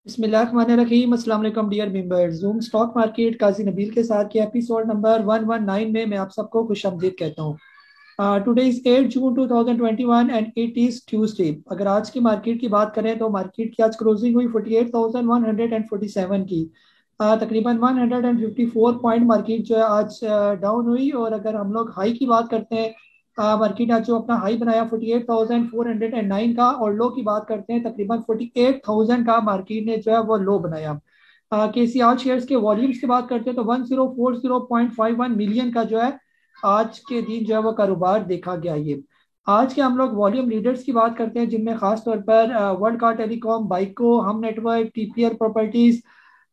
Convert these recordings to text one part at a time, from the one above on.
बिस्मिल्लाहिर्रहमानिर्रहीम। अस्सलाम वालेकुम dear members. Zoom stock market Qazi Nabeel के साथ के एपिसोड नंबर 119 में मैं आप सबको खुशामदीद कहता हूँ। Today is 8 June 2021 and it is Tuesday. अगर आज की मार्केट की बात करें तो मार्केट की आज क्लोजिंग हुई 48,147 की। तकरीबन 154 पॉइंट मार्केट जो है आज डाउन हुई। और अगर हम लोग हाई की बात करते हैं, मार्केट आज जो अपना हाई बनाया 48,409 का, और लो की बात करते हैं तकरीबन 48,000 का मार्केट ने जो है वो लो बनाया। के सी आल शेयर्स के वॉल्यूम्स की बात करते हैं तो 1040.51 मिलियन का जो है आज के दिन जो है वो कारोबार देखा गया। ये आज के हम लोग वॉल्यूम लीडर्स की बात करते हैं, जिनमें खास तौर पर वर्ल्ड कार टेलीकॉम, बाइको, हम network, TPR properties,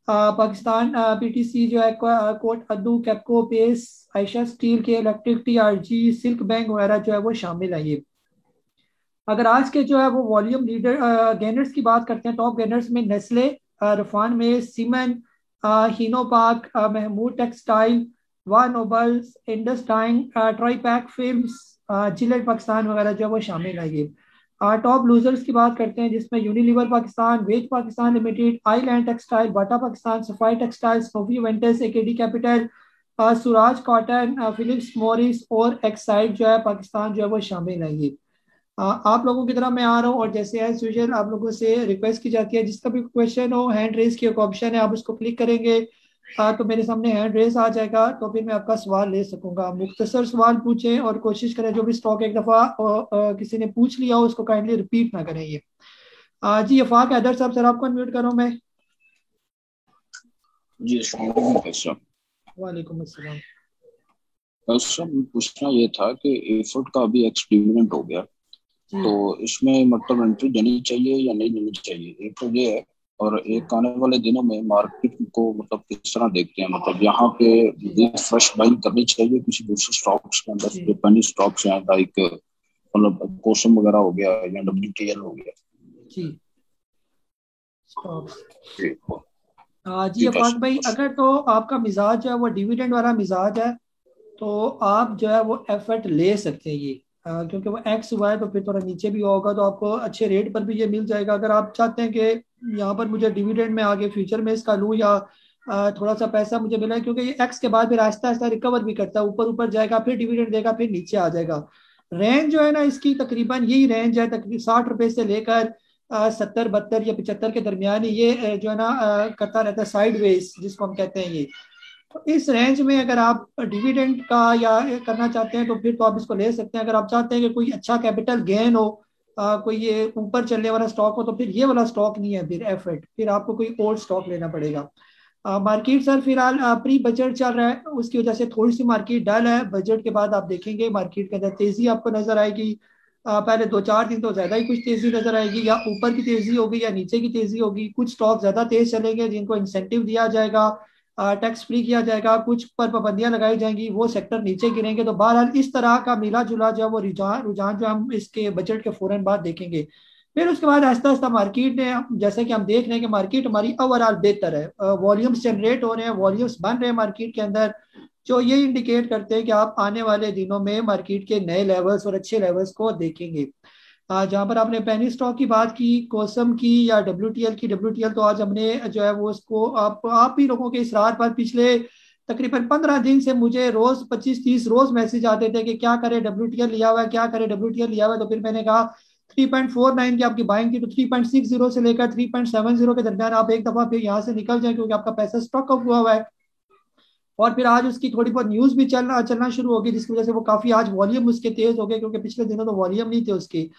Pakistan PTC जो है, कोट अद्दू, कैपको, पेस, आयशा स्टील के, इलेक्ट्रिक, टीआरजी, सिल्क बैंक वगैरह जो है वो शामिल है। ये अगर आज के जो है वो वॉल्यूम लीडर गेनर्स की बात करते हैं, टॉप गेनर्स में नेस्ले, रफान में, cement, Hino park, Mahmood textile, Wah Nobels, Indus tri pack films, Gillette Pakistan वगैरह जो है वो शामिल है। ये टॉप लूजर्स की बात करते हैं, जिसमें यूनिलीवर पाकिस्तान, वेज Pakistan limited, island textile, Bata Pakistan, सफाई टेक्सटाइल्स, नोवी वेंटस, AKD capital, Suraj cotton, Philips Morris और एक्साइड जो है पाकिस्तान जो है वो शामिल है। ये आप लोगों की तरह मैं आ रहा हूँ, और जैसे एज यूजुअल आप लोगों से रिक्वेस्ट की जाती है, जिसका भी क्वेश्चन हो, हैंड रेज की एक ऑप्शन है, आप उसको क्लिक करेंगे तो मेरे सामने हैंड रेज आ जाएगा, तो फिर मैं आपका सवाल ले सकूंगा। मुख्तसर सवाल पूछें और कोशिश करें जो भी स्टॉक एक दफ़ा किसी ने पूछ लिया हो उसको काइंडली रिपीट ना करें। ये जी अफाक हैदर साहब, सर आपको अनम्यूट करूँ मैं। जी अस्सलाम वालेकुम भाई साहब। वालेकुम अस्सलाम। भाई साहब, पूछना ये था कि एफर्ट का अभी एक्सपेरिमेंट हो गया, जी तो इसमें मतलब एंट्री देनी चाहिए या नहीं देनी चाहिए, एक तो ये है। और एक आने वाले दिनों में मार्केट को मतलब किस तरह देखते हैं, मतलब यहाँ पे जी फ्रेश बाइंग करनी चाहिए किसी दूसरे स्टॉक्स के अंदर, जी जो penny स्टॉक्स हैं, लाइक मतलब कोसम वगैरह हो गया या डब्ल्यूटीएल हो गया। जी स्टॉक्स। जी जी जी भाई अफाक भाई, साहब। अगर तो आपका मिजाज जो है वो डिविडेंड वाला मिजाज है तो आप जो है वो एफर्ट ले सकते हैं। ये क्योंकि वो एक्स हुआ है तो फिर थोड़ा नीचे भी होगा तो आपको अच्छे रेट पर भी ये मिल जाएगा। अगर आप चाहते हैं कि यहाँ पर मुझे डिविडेंड में आगे फ्यूचर में इसका लूँ, या थोड़ा सा पैसा मुझे मिला है, क्योंकि ये एक्स के बाद फिर आहिस्ता आहिस्ता रिकवर भी करता है, ऊपर ऊपर जाएगा, फिर डिविडेंड देगा, फिर नीचे आ जाएगा। रेंज जो है ना इसकी तकरीबन यही रेंज है, तकरीबन 60 रुपए से लेकर 70 72 या 75 के दरमियान ही ये जो है ना करता रहता है, साइड वेज जिसको हम कहते हैं। ये तो इस रेंज में अगर आप डिविडेंड का या करना चाहते हैं तो फिर तो आप इसको ले सकते हैं। अगर आप चाहते हैं कि कोई अच्छा कैपिटल गेन हो, कोई ये ऊपर चलने वाला स्टॉक हो, तो फिर ये वाला स्टॉक नहीं है, फिर एफर्ट, फिर आपको कोई और स्टॉक लेना पड़ेगा। मार्केट सर फिलहाल प्री बजट चल रहा है, उसकी वजह से थोड़ी सी मार्केट डल है। बजट के बाद आप देखेंगे मार्केट के अंदर तेजी आपको नजर आएगी। पहले 2 4 दिन तो ज्यादा ही कुछ तेजी नजर आएगी, या ऊपर की तेजी होगी या नीचे की तेजी होगी। कुछ स्टॉक ज्यादा तेज चलेंगे जिनको इंसेंटिव दिया जाएगा, टैक्स फ्री किया जाएगा, कुछ पर पाबंदियां लगाई जाएंगी, वो सेक्टर नीचे गिरेंगे। तो बहरहाल इस तरह का मिला जुला जो है वो रुझान रुझान जो हम इसके बजट के फौरन बाद देखेंगे। फिर उसके बाद आहिस्ता आहिस्ता मार्केट ने, जैसे कि हम देख रहे हैं कि मार्केट हमारी ओवरऑल बेहतर है, वॉल्यूम्स जनरेट हो रहे हैं, वॉल्यूम्स बन रहे हैं मार्केट के अंदर, जो ये इंडिकेट करते हैं कि आप आने वाले दिनों में मार्केट के नए लेवल्स और अच्छे लेवल्स को देखेंगे। जहाँ पर आपने पेनी स्टॉक की बात की, कोसम की या डब्ल्यूटीएल की, डब्ल्यूटीएल तो आज हमने जो है वो उसको आप ही लोगों के इसरार पर पिछले तकरीबन 15 दिन से मुझे रोज 25 30 रोज मैसेज आते थे कि क्या करे, डब्ल्यूटीएल लिया हुआ है, क्या करे, डब्ल्यूटीएल लिया हुआ है। तो फिर मैंने कहा 3.49 की आपकी बाइंग थी, तो 3.60 से लेकर 3.70 के दरमियान आप एक दफा फिर यहाँ से निकल जाए, क्योंकि आपका पैसा स्टॉक अप हुआ हुआ है। और फिर आज उसकी थोड़ी बहुत न्यूज भी चलना चलना शुरू होगी, जिसकी वजह से वो काफी आज वॉल्यूम उसके तेज हो गए, क्योंकि पिछले दिनों तो वॉल्यूम नहीं थे उसकी।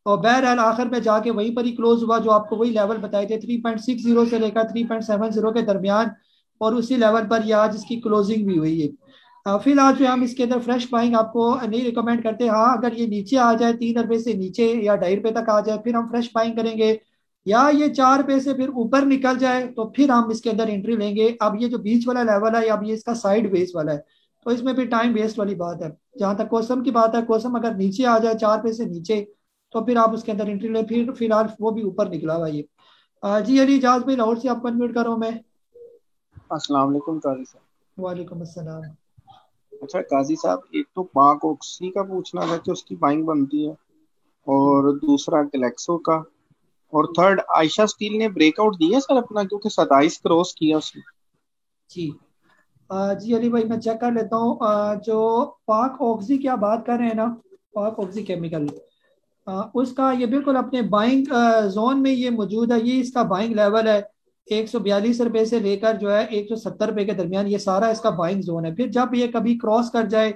और बहरहाल आखिर में जाके वहीं पर ही क्लोज हुआ, जो आपको वही लेवल बताए थे 3.60 से लेकर 3.70 के दरमियान, और उसी लेवल पर ये आज इसकी क्लोजिंग भी हुई है। फिलहाल जो हम इसके अंदर फ्रेश बाइंग आपको नहीं रिकमेंड करते। हाँ, अगर ये नीचे आ जाए 3 रुपए से नीचे या 2.5 रुपए तक आ जाए, फिर हम फ्रेश बाइंग करेंगे। या ये 4 रुपए से फिर ऊपर निकल जाए तो फिर हम इसके अंदर एंट्री लेंगे। अब ये जो बीच वाला लेवल है, अब ये इसका साइड बेस वाला है, तो इसमें फिर टाइम वेस्ट वाली बात है। जहां तक कोसम की बात है, कोसम अगर नीचे आ जाए 4 रुपए से नीचे, तो फिर आप उसके अंदर एंट्री ले। फिर फिलहाल वो भी ऊपर निकला हुआ है ये। जी अली इजाज भाई, लाहौर से आपको अनम्यूट कर रहा हूँ मैं। अस्सलाम वालेकुम काजी साहब। वालेकुम अस्सलाम। अच्छा काजी साहब, एक तो पाक ऑक्सी का पूछना था कि उसकी बाइंग बनती है, जी और दूसरा गैलेक्सो का, और थर्ड आयशा स्टील ने ब्रेकआउट दिया सर अपना, क्योंकि 27 क्रॉस किया उसने। जी जी अली भाई मैं चेक कर लेता हूँ। जो पाक ऑक्सी की आप बात कर रहे हैं ना, पाक ऑक्सी केमिकल, उसका ये बिल्कुल अपने बाइंग जोन में ये मौजूद है। ये इसका बाइंग लेवल है 142 रुपए से लेकर जो है 170 रुपए के दरमियान, ये सारा इसका बाइंग जोन है। फिर जब ये कभी क्रॉस कर जाए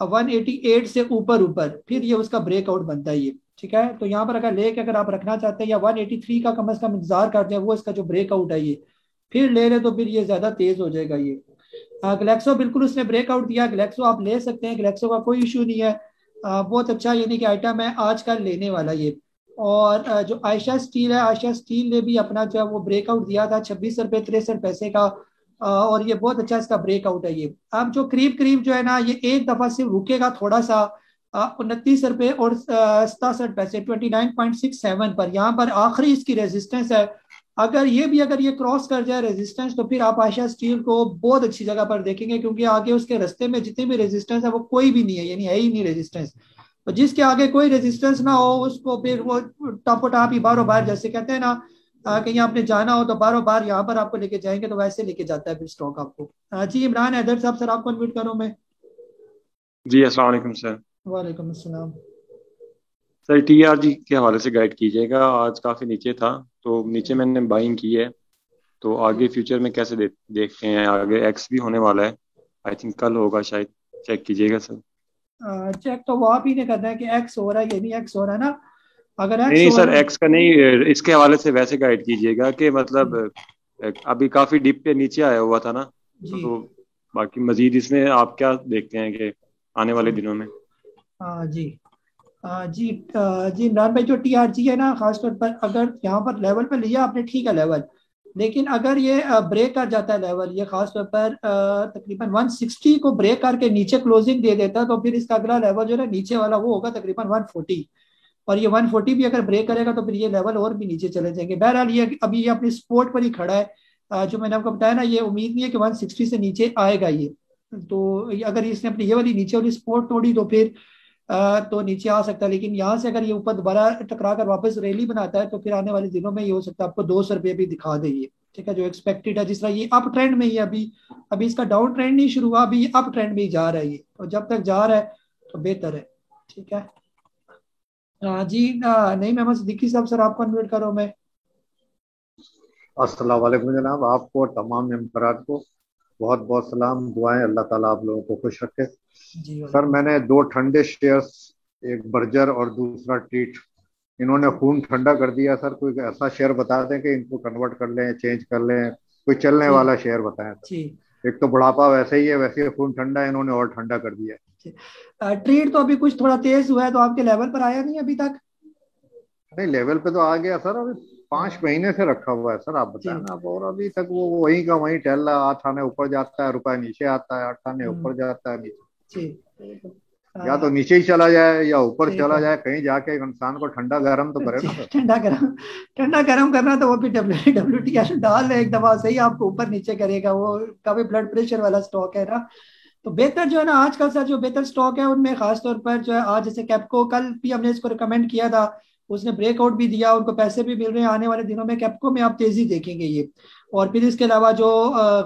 188 से ऊपर ऊपर, फिर ये उसका ब्रेकआउट बनता है ये। ठीक है, तो यहाँ पर अगर लेके अगर आप रखना चाहते हैं या 183 का कम से कम इंतजार करते हैं, वो इसका जो ब्रेकआउट है ये फिर ले रहे, तो फिर ये ज्यादा तेज हो जाएगा ये। ग्लैक्सो बिल्कुल उसने ब्रेकआउट दिया, ग्लैक्सो आप ले सकते हैं, ग्लैक्सो का कोई इशू नहीं है। बहुत अच्छा यानी कि आइटम है आजकल लेने वाला ये। और जो आयशा स्टील है, आयशा स्टील ने भी अपना जो है वो ब्रेकआउट दिया था 26 रुपये 63 पैसे का। और ये बहुत अच्छा इसका ब्रेकआउट है ये। अब जो करीब करीब जो है ना, ये एक दफा सिर्फ रुकेगा थोड़ा सा 29 रुपये और 67 पैसे 29.67 पर। यहाँ पर आखिरी इसकी रेजिस्टेंस है। अगर ये भी अगर ये क्रॉस कर जाए रेजिस्टेंस, तो फिर आप आयशा स्टील को बहुत अच्छी जगह पर देखेंगे, क्योंकि आगे उसके रास्ते में जितनी भी रेजिस्टेंस है वो कोई भी नहीं है, यानी है ही नहीं रेजिस्टेंस। तो जिसके आगे कोई रेजिस्टेंस ना हो उसको फिर वो टॉप टाप ही बारो बार, जैसे कहते हैं ना, कहीं आपने जाना हो तो बारो बार यहाँ पर आपको लेके जाएंगे, तो वैसे लेके जाता है फिर स्टॉक आपको। जी इमरान हैदर साहब, सर आपको अनम्यूट करूँ मैं। जी अस्सलाम वालेकुम सर। वालेकुम अस्सलाम। सर टीआरजी के हवाले से गाइड कीजिएगा, आज काफ़ी नीचे था तो नीचे मैंने बाइंग की है, तो आगे फ्यूचर में कैसे देखते हैं, आगे एक्स भी होने वाला है, आई थिंक कल होगा शायद, चेक कीजिएगा सर। चेक तो वो आप ही ने करना है कि एक्स हो रहा है ये नहीं एक्स हो रहा है ना। अगर नहीं एक्स नहीं हो सर, रहा है। एक्स का नहीं, इसके हवाले से वैसे गाइड कीजिएगा कि मतलब अभी काफ़ी डिप पे नीचे आया हुआ था ना, जी तो बाकी मजीद इसमें आप क्या देखते हैं कि आने वाले जी दिनों में। जी जी जी इमरान भाई, जो टीआरजी है ना, खासतौर पर अगर यहाँ पर लेवल पे लिया आपने, ठीक है लेवल, लेकिन अगर ये ब्रेक कर जाता है लेवल, ये खासतौर पर तकरीबन 160 को ब्रेक करके नीचे क्लोजिंग दे देता है, तो फिर इसका अगला लेवल जो है ना नीचे वाला वो होगा तकरीबन 140। और ये 140 भी अगर ब्रेक करेगा तो फिर ये लेवल और भी नीचे चले जाएंगे। बहरहाल ये अभी ये अपनी सपोर्ट पर ही खड़ा है। जो मैंने आपको बताया ना, ये उम्मीद नहीं है कि 160 से नीचे आएगा ये। तो अगर इसने अपनी ये वाली नीचे वाली सपोर्ट तोड़ी तो फिर तो नीचे आ सकता है। लेकिन यहाँ से अगर ये ऊपर दोबारा टकरा कर वापस रैली बनाता है, तो फिर आने वाले दिनों में ये हो सकता है आपको 200 रुपये भी दिखा दे ये। ठीक है, जो एक्सपेक्टेड है, जिस तरह ये अप ट्रेंड में ही है अभी, अभी इसका डाउन ट्रेंड नहीं शुरू हुआ, अभी ये अप ट्रेंड में ही जा रहा है ये, तो जब तक जा रहा है तो बेहतर है। ठीक है। जी नहीं मोहम्मद सिद्दीकी साहब, सर आपको अनम्यूट करो मैं। अस्सलाम वालेकुम जनाब, आपको और तमाम मेम्बरान को बहुत बहुत सलाम, दुआएं, अल्लाह ताला आप लोगों को खुश रखे। जी सर वालेकुम। मैंने दो ठंडे शेयर्स, एक बर्जर और दूसरा ट्रीट, इन्होंने खून ठंडा कर दिया। सर कोई ऐसा शेयर बता दें कि इनको कन्वर्ट कर लें, चेंज कर लें, कोई चलने जी वाला शेयर बताएं जी सर। एक तो बुढ़ापा वैसे ही है, वैसे ही खून ठंडा है, इन्होंने और ठंडा कर दिया है। जी। ट्रेड तो अभी कुछ थोड़ा तेज हुआ है, तो आपके लेवल पर आया नहीं अभी तक। नहीं लेवल पे तो आ गया सर, अभी 5 महीने से रखा हुआ है सर, आप जी बताएं ना आप। और अभी तक वो वहीं का वहीं टहल रहा है, 8 आने ऊपर जाता है, रुपया नीचे आता है, 8 आने ऊपर जाता है, नीचे। जी या तो नीचे ही चला जाए या ऊपर ठीक चला है। जाए, कहीं जाके इंसान को ठंडा गर्म तो करे जी, ना सर। ठंडा गरम करना तो वो भी WTI डाल है एक दफा, सही आपको ऊपर नीचे करेगा वो। काफी ब्लड प्रेशर वाला स्टॉक है ना। तो बेहतर जो है ना आजकल सर, जो बेहतर स्टॉक है उनमें खासतौर पर जो है, आज जैसे कैप्को, कल भी हमने इसको रिकमेंड किया था, उसने ब्रेकआउट भी दिया, उनको पैसे भी मिल रहे हैं। आने वाले दिनों में कैप्को में आप तेजी देखेंगे ये। और फिर इसके अलावा जो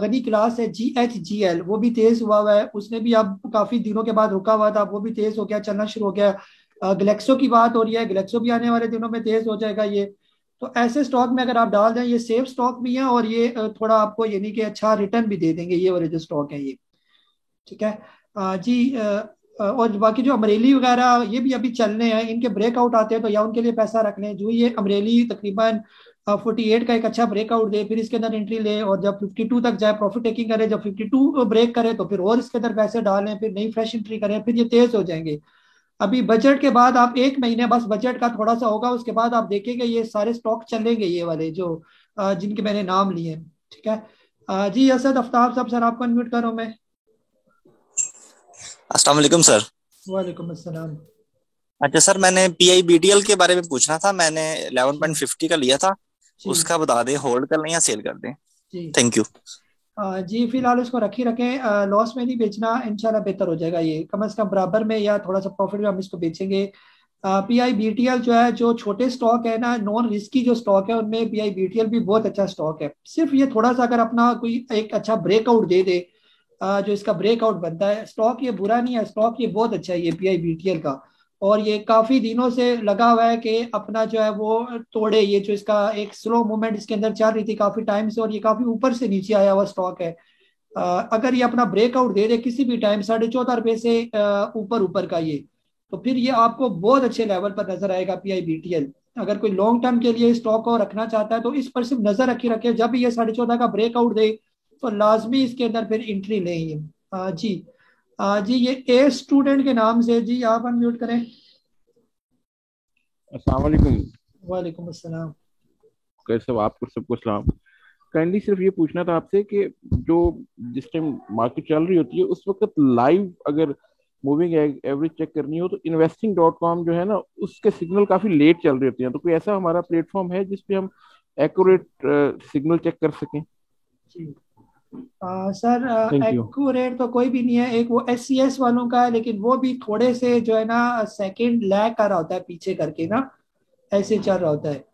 गनी क्लास है GHGL, वो भी तेज हुआ है, उसने भी अब काफी दिनों के बाद रुका हुआ था, वो भी तेज हो गया, चलना शुरू हो गया। ग्लेक्सो की बात हो रही है, ग्लेक्सो भी आने वाले दिनों में तेज हो जाएगा ये। तो ऐसे स्टॉक में अगर आप डाल दें, ये सेफ स्टॉक भी है, और ये थोड़ा आपको यानी कि अच्छा रिटर्न भी दे देंगे ये वाले जो स्टॉक है ये। ठीक है। जी और बाकी जो अमरेली वगैरह ये भी अभी चलने हैं, इनके ब्रेकआउट आते हैं तो या उनके लिए पैसा रख लें। जो ये अमरेली तकरीबन 48 का एक अच्छा ब्रेकआउट दे, फिर इसके अंदर एंट्री ले, और जब 52 तक जाए प्रॉफिट टेकिंग करे, जब 52 ब्रेक करे तो फिर और इसके अंदर पैसे डालें, फिर नई फ्रेश एंट्री करें, फिर ये तेज हो जाएंगे। अभी बजट के बाद आप एक महीने बस बजट का थोड़ा सा होगा, उसके बाद आप देखेंगे ये सारे स्टॉक चलेंगे ये वाले जो जिनके मैंने नाम लिए हैं। ठीक है। जी असद आफ्ताब साहब, सर आपको अनम्यूट करो मैं। अस्सलाम वालेकुम सर। वालेकुम अस्सलाम। अच्छा सर, मैंने PIBTL के बारे में पूछना था, मैंने जी 11.50 का लिया था, जी उसका बता दें, होल्ड कर लें या सेल कर दें। जी थैंक यू। जी फिलहाल उसको रख ही रखें, लॉस में नहीं बेचना, इंशाल्लाह बेहतर हो जाएगा ये, कम से कम बराबर में या थोड़ा सा प्रॉफिट में हम इसको बेचेंगे। PIBTL जो है, जो छोटे स्टॉक है ना, नॉन रिस्की जो स्टॉक है, उनमें PIBTL भी बहुत अच्छा स्टॉक है। सिर्फ ये थोड़ा सा अगर अपना कोई एक अच्छा ब्रेकआउट दे दे, जो इसका ब्रेकआउट बनता है, स्टॉक ये बुरा नहीं है, स्टॉक ये बहुत अच्छा है ये PIBTL का। और ये काफी दिनों से लगा हुआ है कि अपना जो है वो तोड़े, ये जो इसका एक स्लो मूवमेंट इसके अंदर चल रही थी काफी टाइम से, और ये काफी ऊपर से नीचे आया हुआ स्टॉक है। अगर ये अपना ब्रेकआउट दे दे किसी भी टाइम 14.5 रुपए से ऊपर ऊपर का ये, तो फिर ये आपको बहुत अच्छे लेवल पर नजर आएगा PIBTL। अगर कोई लॉन्ग टर्म के लिए स्टॉक को रखना चाहता है तो इस पर सिर्फ नजर रखी रखे, जब भी ये 14.5 का ब्रेकआउट दे तो लाजमी इसके अंदर फिर एंट्री लें ये। जी जी, ये ए स्टूडेंट के नाम से, जी आप अनम्यूट करें। अस्सलाम वालेकुम। वालेकुम अस्सलाम। कैसे हो? आपको सबको सलाम। काइंडली सिर्फ ये पूछना था आपसे कि जो जिस टाइम मार्केट चल रही होती है उस वक्त लाइव अगर मूविंग एवरेज चेक करनी हो तो investing.com जो है ना, उसके सिग्नल काफी लेट चल रही होती हैं। तो कोई ऐसा हमारा प्लेटफॉर्म है जिसपे हम एक्यूरेट सिग्नल चेक कर सकें? जी सर, थैंक यू। एक्यूरेट तो कोई भी नहीं है, एक वो SCS वालों का है, लेकिन वो भी थोड़े से जो है ना सेकंड लैग कर रहा होता है पीछे करके ना, ऐसे चल रहा होता है।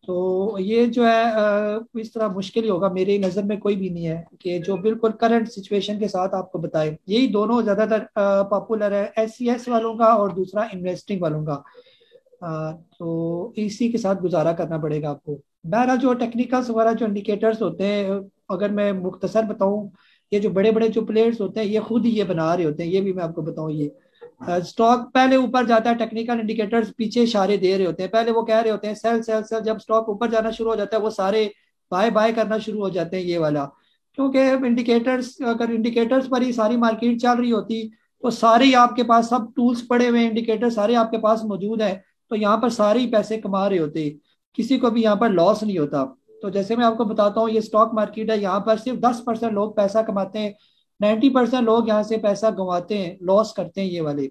तो ये जो है इस तरह मुश्किल ही होगा, मेरी नज़र में कोई भी नहीं है कि जो बिल्कुल करंट सिचुएशन के साथ आपको बताए। यही दोनों ज़्यादातर पॉपुलर है, SCS वालों का और दूसरा इन्वेस्टिंग वालों का। तो इसी के साथ गुजारा करना पड़ेगा आपको। बहरहाल जो टेक्निकल्स वगैरह जो इंडिकेटर्स होते हैं, अगर मैं मुख्तसर बताऊं, ये जो बड़े बड़े जो प्लेयर्स होते हैं ये खुद ही ये बना रहे होते हैं, ये भी मैं आपको बताऊं। ये स्टॉक पहले ऊपर जाता है, टेक्निकल इंडिकेटर्स पीछे इशारे दे रहे होते हैं, पहले वो कह रहे होते हैं सेल सेल सेल, जब स्टॉक ऊपर जाना शुरू हो जाता है वो सारे बाय बाय करना शुरू हो जाते हैं ये वाला। क्योंकि इंडिकेटर्स, अगर इंडिकेटर्स पर ही सारी मार्केट चल रही होती तो सारे ही आपके पास सब टूल्स पड़े हुए हैं, इंडिकेटर सारे आपके पास मौजूद है, तो यहाँ पर सारे ही पैसे कमा रहे होते, किसी को भी यहाँ पर लॉस नहीं होता। तो जैसे मैं आपको बताता हूँ, ये स्टॉक मार्केट है, यहाँ पर सिर्फ 10% लोग पैसा कमाते हैं, 90% लोग यहाँ से पैसा गंवाते हैं, लॉस करते हैं ये वाले।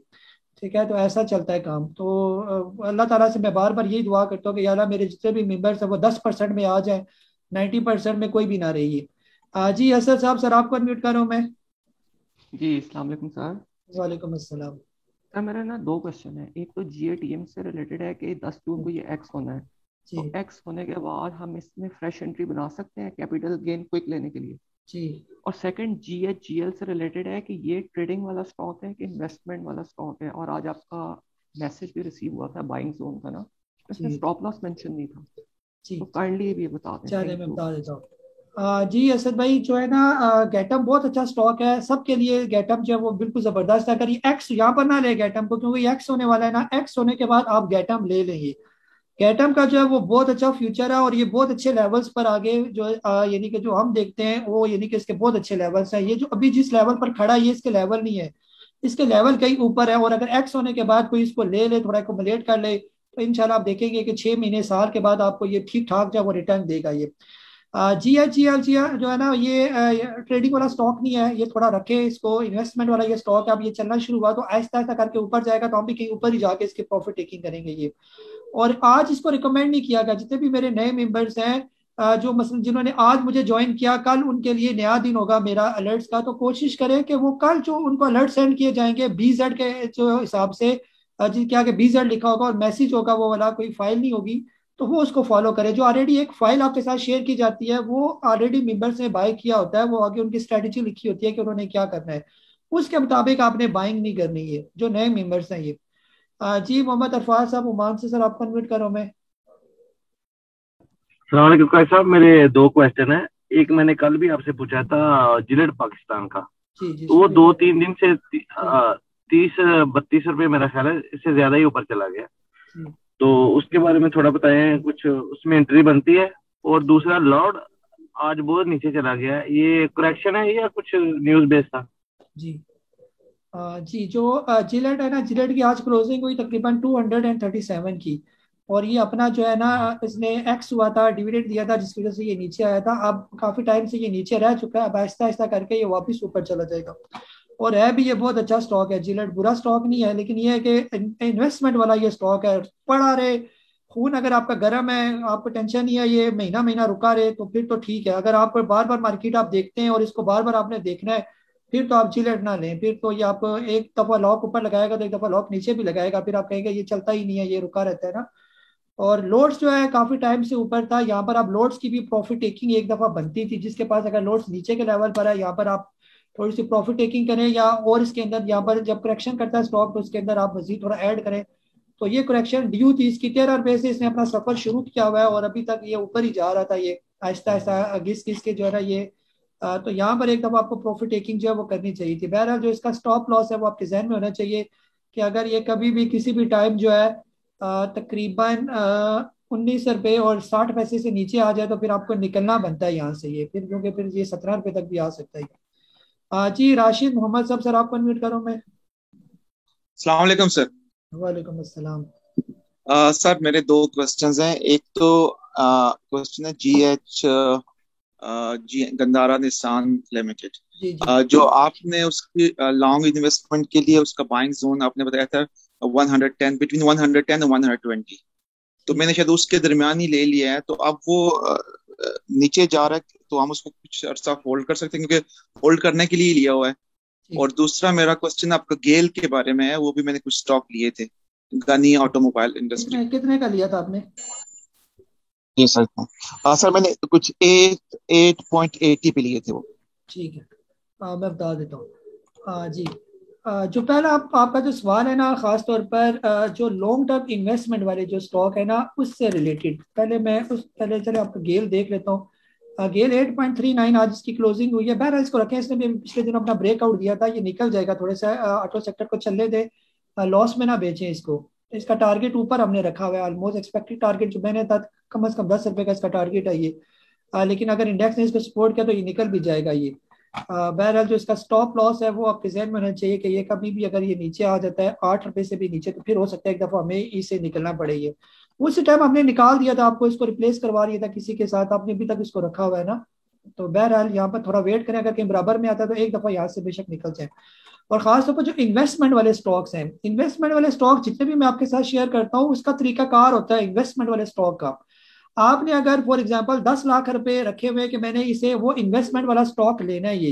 ठीक है, तो ऐसा चलता है काम। तो अल्लाह ताला से मैं बार बार यही दुआ करता हूँ कि या अल्लाह मेरे जितने भी मेंबर्स हैं वो 10% में आ जाए, 90% में कोई भी ना रही है। जी असद साहब, सर आपको अनम्यूट कर रहा हूँ मैं। जी अस्सलाम वालेकुम सर। वालेकुम अस्सलाम। सर मेरा ना दो क्वेश्चन है। एक तो GATM से रिलेटेड है कि 10 जून को ये एक्स होना है, तो जी एक्स होने के बाद हम इसमें फ्रेश एंट्री बना सकते हैं कैपिटल गेन क्विक लेने के लिए? जी और सेकंड GHGL से रिलेटेड है कि ये ट्रेडिंग वाला स्टॉक है कि इन्वेस्टमेंट वाला स्टॉक है? और आज आपका मैसेज भी रिसीव हुआ था बाइंग जोन का ना, इसमें जी स्टॉप लॉस मेंशन नहीं था, जी तो काइंडली ये भी बता दें। चलिए थैंक मैं यू। बता देता हूँ। जी असद भाई, जो है ना गैटम बहुत अच्छा स्टॉक है सबके लिए। गैटम जो है वो बिल्कुल जबरदस्त है। अगर ये एक्स यहाँ पर ना ले गैटम को, क्योंकि ये एक्स होने वाला है ना, एक्स होने के बाद आप गैटम ले लेंगे। गैटम का जो है वो बहुत अच्छा फ्यूचर है, और ये बहुत अच्छे लेवल्स पर आगे जो यानी कि जो हम देखते हैं वो, यानी कि इसके बहुत अच्छे लेवल्स हैं। ये जो अभी जिस लेवल पर खड़ा है ये इसके लेवल नहीं है, इसके लेवल कहीं ऊपर है। और अगर एक्स होने के बाद कोई इसको ले ले, थोड़ा एकोमोडेट कर ले, तो इंशाल्लाह आप देखेंगे कि 6 महीने साल के बाद आपको ये ठीक ठाक जो है वो रिटर्न देगा ये। GHGL जो है ना, ये ट्रेडिंग वाला स्टॉक नहीं है, ये थोड़ा रखे इसको, इन्वेस्टमेंट वाला ये स्टॉक है। अब ये चलना शुरू हुआ तो आहिस्ता आहिस्ता करके ऊपर जाएगा, तो हम भी कहीं ऊपर ही जाके इसकी प्रॉफिट टेकिंग करेंगे ये। और आज इसको रिकमेंड नहीं किया गया, जितने भी मेरे नए मेंबर्स हैं, जो मसलन जिन्होंने आज मुझे ज्वाइन किया, कल उनके लिए नया दिन होगा मेरा अलर्ट्स का, तो कोशिश करें कि वो कल जो उनको अलर्ट सेंड किए जाएंगे BZ के जो हिसाब से, जी क्या कि BZ लिखा होगा और मैसेज होगा, वो वाला कोई फाइल नहीं होगी, तो वो उसको फॉलो करें। जो ऑलरेडी एक फाइल आपके साथ शेयर की जाती है वो ऑलरेडी मेंबर्स ने बाय किया होता है, वो आगे उनकी स्ट्रेटेजी लिखी होती है कि उन्होंने क्या करना है, उसके मुताबिक आपने बाइंग नहीं करनी है, जो नए मेंबर्स हैं ये। जी मोहम्मद अरफाज साहब ओमान से, सर आपको अनम्यूट करो मैं। सलाम वालेकुम कायद साहब, मेरे दो क्वेश्चन है। एक मैंने कल भी आपसे पूछा था जिलेट पाकिस्तान का, जी जी तो वो शुक्रिया। 2-3 दिन से 30-32 रुपए मेरा ख्याल है, इससे ज्यादा ही ऊपर चला गया। जी तो उसके बारे में थोड़ा बताएं, कुछ उसमें एंट्री बनती है? और दूसरा लॉर्ड आज बहुत नीचे चला गया, ये करेक्शन है या कुछ न्यूज बेस था? जी जी, जो जिलेट है ना, जिलेट की आज क्लोजिंग हुई तकरीबन 237 की, और ये अपना जो है ना, इसने एक्स हुआ था, डिविडेंड दिया था, जिसकी वजह से ये नीचे आया था। अब काफी टाइम से ये नीचे रह चुका है, अब आहिस्ता आहिस्ता करके ये वापस ऊपर चला जाएगा। और है भी ये बहुत अच्छा स्टॉक है, जिलेट बुरा स्टॉक नहीं है, लेकिन ये है कि इन्वेस्टमेंट वाला ये स्टॉक है। पड़ा रहे खून, अगर आपका गर्म है, आपको टेंशन नहीं है, ये महीना महीना रुका रहे, तो फिर तो ठीक है। अगर आपको बार बार मार्केट आप देखते हैं और इसको बार बार आपने देखना है, फिर तो आप जिलेट ना लें, फिर तो ये आप एक दफा लॉक ऊपर लगाएगा तो एक दफा लॉक नीचे भी लगाएगा, फिर आप कहेंगे ये चलता ही नहीं है, ये रुका रहता है ना। और लोड्स जो है काफी टाइम से ऊपर था, यहाँ पर आप लोड्स की भी प्रॉफिट टेकिंग एक दफा बनती थी, जिसके पास अगर लोड्स नीचे के लेवल पर है यहाँ पर आप थोड़ी सी प्रॉफिट टेकिंग करें, या और इसके अंदर यहाँ पर जब करेक्शन करता है स्टॉक तो उसके अंदर आप मजीद थोड़ा ऐड करें। तो ये करेक्शन ड्यू थी इसकी, 13 रुपए से इसने अपना सफर शुरू किया हुआ है और अभी तक ये ऊपर ही जा रहा था, ये आहिस्ता आहिस्ता घिस घिस के जो है ना ये तो यहाँ पर एक दफा आपको प्रॉफिट टेकिंग जो है वो करनी चाहिए थी। बहरहाल जो इसका स्टॉप लॉस है वो आपके जहन में होना चाहिए कि अगर ये कभी भी किसी भी टाइम जो है तकरीबन 19 रुपए और 60 पैसे से नीचे आ जाए तो फिर आपको निकलना बनता है यहाँ से ये, फिर क्योंकि फिर ये 17 रुपए तक भी आ सकता है। जी राशिद मोहम्मद साहब, सर आपको अनम्यूट करो मैं। अस्सलाम वालेकुम सर। वालेकुम अस्सलाम। सर मेरे दो क्वेश्चंस हैं। एक तो क्वेश्चन है जी गंदारा निसान लिमिटेड, जी जी जो आपने उसकी लॉन्ग इन्वेस्टमेंट के लिए उसका बाइंग जोन आपने बताया था 110, बिटवीन 110 और 120, तो मैंने शायद उसके दरमियान ही ले लिया है। तो अब वो नीचे जा रहा है तो हम उसको कुछ अर्सा होल्ड कर सकते हैं, क्योंकि होल्ड करने के लिए ही लिया हुआ है। और दूसरा मेरा क्वेश्चन आपका गेल के बारे में है, वो भी मैंने कुछ स्टॉक लिए थे, गनी ऑटोमोबाइल इंडस्ट्री। कितने का लिया था आपने? जी सर, सर मैंने कुछ 8.80 पे लिए थे वो। ठीक है, मैं बता देता हूँ। जी जो पहला आपका जो सवाल है ना, खास तौर पर जो लॉन्ग टर्म इन्वेस्टमेंट वाले जो स्टॉक है ना उससे रिलेटेड, पहले चले आपका गेल देख लेता हूँ। गेल 8.39 आज इसकी क्लोजिंग हुई है। बहरहाल इसको रखें, इसने भी पिछले दिन अपना ब्रेकआउट दिया था, ये निकल जाएगा, थोड़े सा ऑटो सेक्टर को चलने दे, लॉस में ना बेचें इसको। इसका टारगेट ऊपर हमने रखा हुआ है, ऑलमोस्ट एक्सपेक्टेड टारगेट जो मैंने था कम से कम 10 रुपए का इसका टारगेट है ये, लेकिन अगर इंडेक्स ने इसको सपोर्ट किया तो ये निकल भी जाएगा ये। बहरहाल जो इसका स्टॉप लॉस है वो आपके जहन में होना चाहिए कि ये कभी भी अगर ये नीचे आ जाता है 8 रुपए से भी नीचे तो फिर हो सकता है एक दफा हमें इसे निकलना पड़े। ये उसी टाइम हमने निकाल दिया था, आपको इसको रिप्लेस करवा दिया था किसी के साथ, आपने अभी तक इसको रखा हुआ है ना। तो बहरहाल यहाँ पर थोड़ा वेट करें, अगर कहीं बराबर में आता है तो एक दफा यहाँ से बेशक निकल जाए। और खासतौर पर जो इन्वेस्टमेंट वाले स्टॉक्स हैं, इन्वेस्टमेंट वाले स्टॉक जितने भी मैं आपके साथ शेयर करता हूँ उसका तरीकाकार होता है इन्वेस्टमेंट वाले स्टॉक का। आपने अगर फॉर एग्जांपल 10 लाख रुपए रखे हुए कि मैंने इसे वो इन्वेस्टमेंट वाला स्टॉक लेना है ये,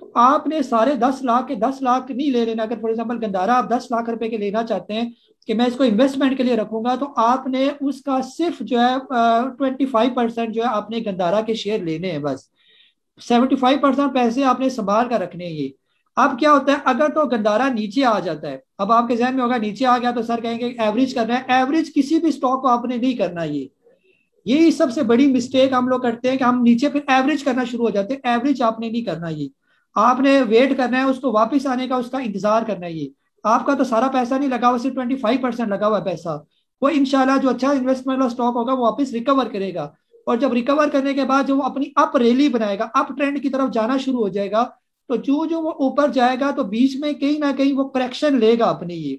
तो आपने सारे 10 लाख के 10 लाख नहीं ले लेना। अगर फॉर एग्जांपल गंदारा आप 10 लाख रुपए के लेना चाहते हैं कि मैं इसको इन्वेस्टमेंट के लिए रखूंगा, तो आपने उसका सिर्फ जो है 25% जो है आपने गंदारा के शेयर लेने हैं, बस 75% पैसे आपने संभाल कर रखने हैं ये। अब क्या होता है, अगर तो गंदारा नीचे आ जाता है, अब आपके जहन में होगा नीचे आ गया तो सर कहेंगे एवरेज करना है। एवरेज किसी भी स्टॉक को आपने नहीं करना, यही सबसे बड़ी मिस्टेक हम लोग करते हैं कि हम नीचे फिर एवरेज करना शुरू हो जाते हैं। एवरेज आपने नहीं करना, ये आपने वेट करना है उसको वापस आने का, उसका इंतजार करना है। ये आपका तो सारा पैसा नहीं लगा हुआ, सिर्फ 25% लगा हुआ पैसा, वो इंशाल्लाह जो अच्छा इन्वेस्टमेंट वाला स्टॉक होगा वो वापस रिकवर करेगा। और जब रिकवर करने के बाद जो वो अपनी अप रैली बनाएगा, अप ट्रेंड की तरफ जाना शुरू हो जाएगा, तो जो जो वो ऊपर जाएगा तो बीच में कहीं ना कहीं वो करेक्शन लेगा अपनी। ये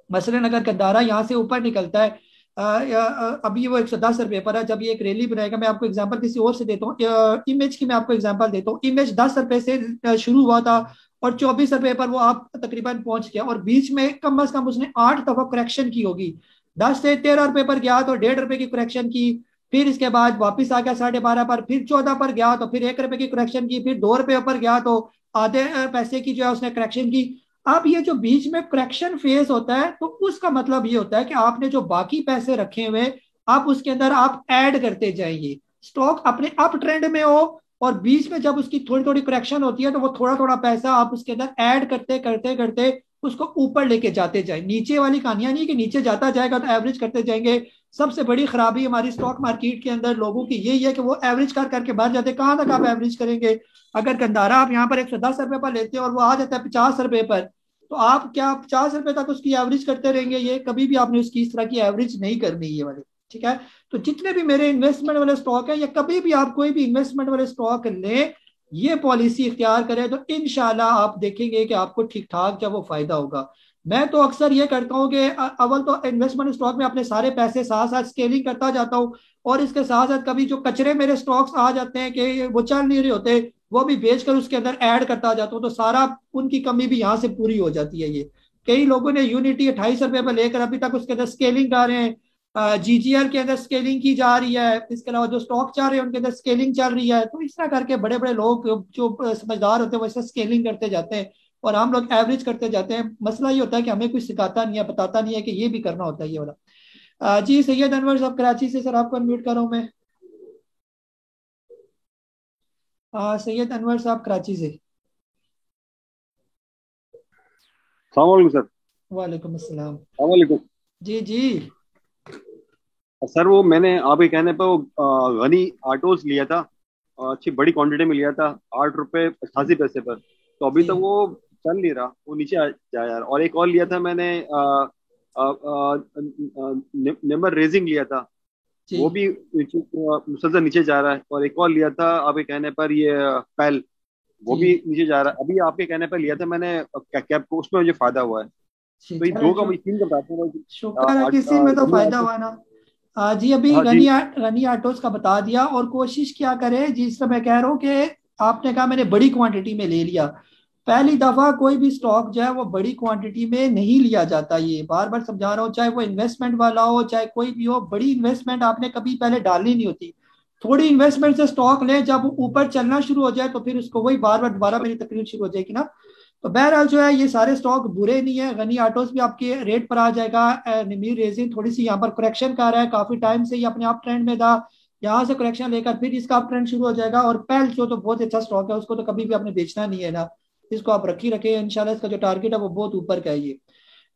मसलन अगर गंदारा यहाँ से ऊपर निकलता है, अभी वो 110 रुपए पर है, जब ये एक रैली बनाएगा, मैं आपको एग्जांपल किसी और से देता हूँ, इमेज की मैं आपको एग्जांपल देता हूँ। इमेज 10 रुपए से शुरू हुआ था और 24 रुपए पर वो आप तकरीबन पहुंच गया, और बीच में कम से कम उसने 8 दफा करेक्शन की होगी। 10 से 13 रुपए पर गया तो 1.5 रुपए की करेक्शन की, फिर इसके बाद वापस आ गया 12.5 पर, फिर 14 पर गया तो फिर 1 रुपए की करेक्शन की, फिर 2 रुपए पर गया तो आधे पैसे की जो है उसने करेक्शन की। अब ये जो बीच में करेक्शन फेज होता है तो उसका मतलब ये होता है कि आपने जो बाकी पैसे रखे हुए आप उसके अंदर आप ऐड करते जाइए। स्टॉक अपने अप ट्रेंड में हो और बीच में जब उसकी थोड़ी थोड़ी करेक्शन होती है तो वो थोड़ा थोड़ा पैसा आप उसके अंदर ऐड करते करते करते उसको ऊपर लेके जाते जाए। नीचे वाली कहानियां नहीं कि नीचे जाता जाएगा तो एवरेज करते जाएंगे। सबसे बड़ी खराबी हमारी स्टॉक मार्केट के अंदर लोगों की यही है कि वो एवरेज कर करके बाहर जाते। कहां तक आप एवरेज करेंगे? अगर गंदारा आप यहाँ पर 110 रुपए पर लेते हैं और वो आ जाता है 50 रुपए पर, तो आप क्या 50 रुपए तक उसकी एवरेज करते रहेंगे? ये कभी भी आपने उसकी इस तरह की एवरेज नहीं करनी ये वाले, ठीक है। तो जितने भी मेरे इन्वेस्टमेंट वाले स्टॉक है, या कभी भी आप कोई भी इन्वेस्टमेंट वाले स्टॉक लें, ये पॉलिसी इख्तियार करें तो इंशाल्लाह आप देखेंगे कि आपको ठीक ठाक जब वो फायदा होगा। मैं तो अक्सर ये करता हूँ कि अव्वल तो इन्वेस्टमेंट स्टॉक में अपने सारे पैसे साथ साथ स्केलिंग करता जाता हूँ, और इसके साथ साथ कभी जो कचरे मेरे स्टॉक्स आ जाते हैं कि वो चल नहीं रहे होते, वो भी बेचकर उसके अंदर ऐड करता जाता हूँ, तो सारा उनकी कमी भी यहाँ से पूरी हो जाती है। ये कई लोगों ने यूनिटी 28 रुपए पर लेकर अभी तक उसके अंदर स्केलिंग कर रहे हैं, GGL के अंदर स्केलिंग की जा रही है, इसके अलावा जो स्टॉक चल रहे हैं उनके अंदर स्केलिंग चल रही है। तो इस तरह करके बड़े बड़े लोग जो समझदार होते हैं वो ऐसा स्केलिंग करते जाते हैं और हम लोग एवरेज करते जाते हैं। मसला ये होता है कि हमें कुछ सिखाता नहीं है, बताता नहीं है कि ये भी करना होता है ये वाला। जी सैयद अनवर साहब कराची से, सर आपको अनम्यूट कर रहा हूं मैं। सैयद अनवर साहब कराची से। सलाम सर। वालेकुम अस्सलाम। वालेकुम। जी जी सर वो मैंने आपके कहने पर वो गनी आटोस लिया था, अच्छी बड़ी क्वांटिटी में लिया था, 8 रुपए 88 पैसे पर। तो अभी जी तक वो चल नहीं रहा, वो नीचे जा यार। और एक और लिया था मैंने, नंबर रेजिंग लिया था, जी वो भी मुसलसल नीचे जा रहा है। और एक और लिया था आपके कहने पर ये पैल, वो भी जी नीचे जा रहा है। अभी आपके कहने पर लिया था मैंने कैप को, उसमें मुझे फायदा हुआ है। जी। तो ये चलो दो का, तीन का बताते हैं। शुक्र है किसी में तो फायदा हुआ ना। जी अभी हाँ जी। गनी आटोस का बता दिया। और कोशिश क्या करें, जिस समय कह रहा हूँ कि आपने कहा मैंने बड़ी क्वांटिटी में ले लिया, पहली दफा कोई भी स्टॉक जो है वो बड़ी क्वांटिटी में नहीं लिया जाता। ये बार बार समझा रहा हूँ, चाहे वो इन्वेस्टमेंट वाला हो चाहे कोई भी हो, बड़ी इन्वेस्टमेंट आपने कभी पहले डालनी नहीं होती। थोड़ी इन्वेस्टमेंट से स्टॉक लें, जब वो ऊपर चलना शुरू हो जाए तो फिर उसको वही बार बार दोबारा मेरी तकरीर शुरू हो जाएगी ना। तो बहरहाल जो है ये सारे स्टॉक बुरे नहीं है। गनी आटोस भी आपके रेट पर आ जाएगा। निमीर रेजिन थोड़ी सी यहाँ पर करेक्शन कर रहा है, काफी टाइम से ये अपने आप ट्रेंड में था, यहाँ से करेक्शन लेकर फिर इसका अप ट्रेंड शुरू हो जाएगा। और पेल जो तो बहुत अच्छा स्टॉक है, उसको तो कभी भी आपने बेचना नहीं है ना, इसको आप रखी रखे। इंशाल्लाह इसका जो टारगेट है वो बहुत ऊपर का है ये।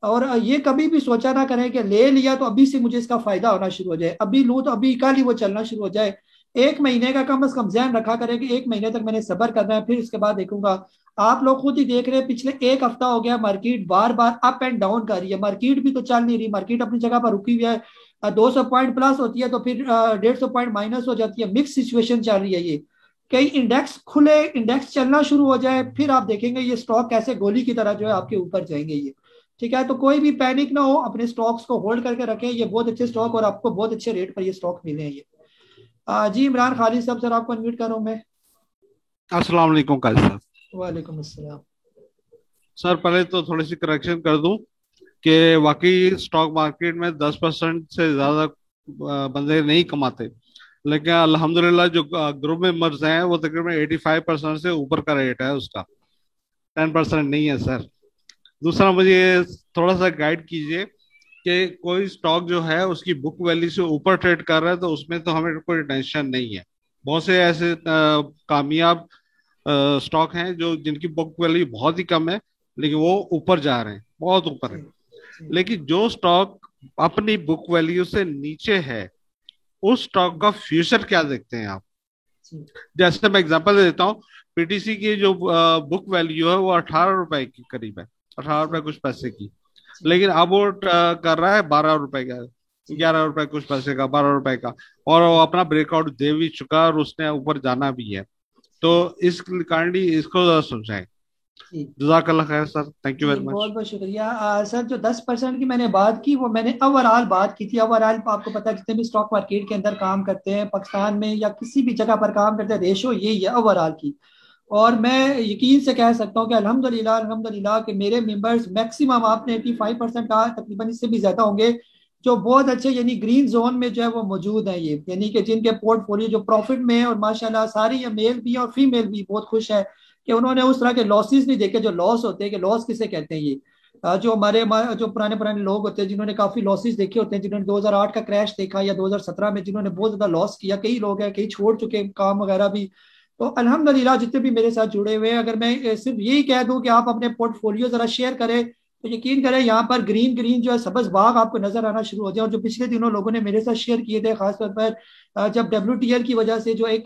और ये कभी भी सोचा ना करें कि ले लिया तो अभी से मुझे इसका फायदा होना शुरू हो जाए, अभी लूँ तो अभी कल ही वो चलना शुरू हो जाए। एक महीने का कम से कम ध्यान रखा करें कि एक महीने तक मैंने सब्र करना है, फिर इसके बाद देखूंगा। आप लोग खुद ही देख रहे हैं, पिछले एक हफ्ता हो गया market bar bar up and down कर रही है। मार्केट भी तो चल नहीं रही, मार्केट अपनी जगह पर रुकी हुई है। 200 पॉइंट प्लस होती है तो फिर 150 पॉइंट माइनस हो जाती है, मिक्स सिचुएशन चल रही है ये। कई इंडेक्स खुले, इंडेक्स चलना शुरू हो जाए, फिर आप देखेंगे ये स्टॉक कैसे गोली की तरह जो है आपके ऊपर जाएंगे ये। ठीक है, तो कोई भी पैनिक ना हो, अपने स्टॉक्स को होल्ड करके रखें। ये बहुत अच्छे स्टॉक और आपको बहुत अच्छे रेट पर ये स्टॉक मिले हैं ये। जी इमरान खालिद साहब, सर आपको अनम्यूट कर रहा हूं मैं। अस्सलाम वालेकुम काजी साहब। वालेकुम अस्सलाम। सर पहले तो थोड़ी सी करेक्शन कर दूं कि वाकई स्टॉक मार्केट में 10% से ज्यादा बंदे नहीं कमाते, लेकिन अल्हम्दुलिल्लाह जो ग्रुप मेंबर्स हैं वो तकरीबन 85% से ऊपर का रेट है उसका, 10% नहीं है सर। दूसरा मुझे थोड़ा सा गाइड कीजिए कि कोई स्टॉक जो है उसकी बुक वैल्यू से ऊपर ट्रेड कर रहा है तो उसमें तो हमें कोई टेंशन नहीं है। बहुत से ऐसे कामयाब स्टॉक हैं जो जिनकी बुक वैल्यू बहुत ही कम है लेकिन वो ऊपर जा रहे हैं, बहुत ऊपर है। लेकिन जो स्टॉक अपनी बुक वैल्यू से नीचे है उस स्टॉक का फ्यूचर क्या देखते हैं आप? जैसे मैं एग्जांपल दे देता हूँ, पीटीसी की जो बुक वैल्यू है वो 18 रुपए के करीब है, 18 रुपए कुछ पैसे की, लेकिन अब वो कर रहा है 12 रुपए का, 11 रुपए कुछ पैसे का, 12 रुपए का, और वो अपना ब्रेकआउट दे भी चुका और उसने ऊपर जाना भी है। तो इस काइंडली इसको जरा समझाएं। जज़ाकल्लाह खैर sir, thank you very much. बहुत बहुत शुक्रिया। सर जो 10% की मैंने बात की वो मैंने ओवरऑल बात की थी। ओवरऑल आपको पता है जितने भी स्टॉक मार्केट के अंदर काम करते हैं पाकिस्तान में या किसी भी जगह पर काम करते हैं, रेशो यही है ओवरऑल की। और मैं यकीन से कह सकता हूँ कि अल्हम्दुलिल्लाह अल्हम्दुलिल्लाह कि मेरे मेंबर्स मैक्सिमम आपने 85% कहा, तकरीबन इससे भी ज्यादा होंगे, जो बहुत अच्छे यानी ग्रीन जोन में जो है वो मौजूद है ये, यानी कि जिनके पोर्टफोलियो जो प्रॉफिट में है। और माशाल्लाह सारी ये मेल भी और फीमेल भी बहुत खुश है कि उन्होंने उस तरह के लॉसेस नहीं देखे जो लॉस होते हैं। कि लॉस किसे कहते हैं ये, जो हमारे जो पुराने पुराने लोग होते हैं जिन्होंने काफी लॉसेस देखे होते हैं, जिन्होंने 2008 का क्रैश देखा या 2017 में जिन्होंने बहुत ज्यादा लॉस किया, कई लोग हैं, कई छोड़ चुके हैं काम वगैरह भी। तो अल्हम्दुलिल्लाह जितने भी मेरे साथ जुड़े हुए हैं, अगर मैं सिर्फ यही कह दूं कि आप अपने पोर्टफोलियो जरा शेयर करें तो यकीन करें यहाँ पर ग्रीन ग्रीन जो है सब्ज बाग आपको नजर आना शुरू हो जाए। और जो पिछले दिनों लोगों ने मेरे साथ शेयर किए थे, खासतौर पर जब WTL की वजह से जो एक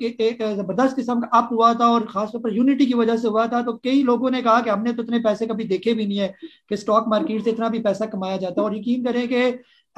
जबरदस्त किस्म का अप हुआ था और खासतौर पर यूनिटी की वजह से हुआ था, तो कई लोगों ने कहा कि हमने तो इतने पैसे कभी देखे भी नहीं है कि स्टॉक मार्केट से इतना भी पैसा कमाया जाता है। और यकीन करें कि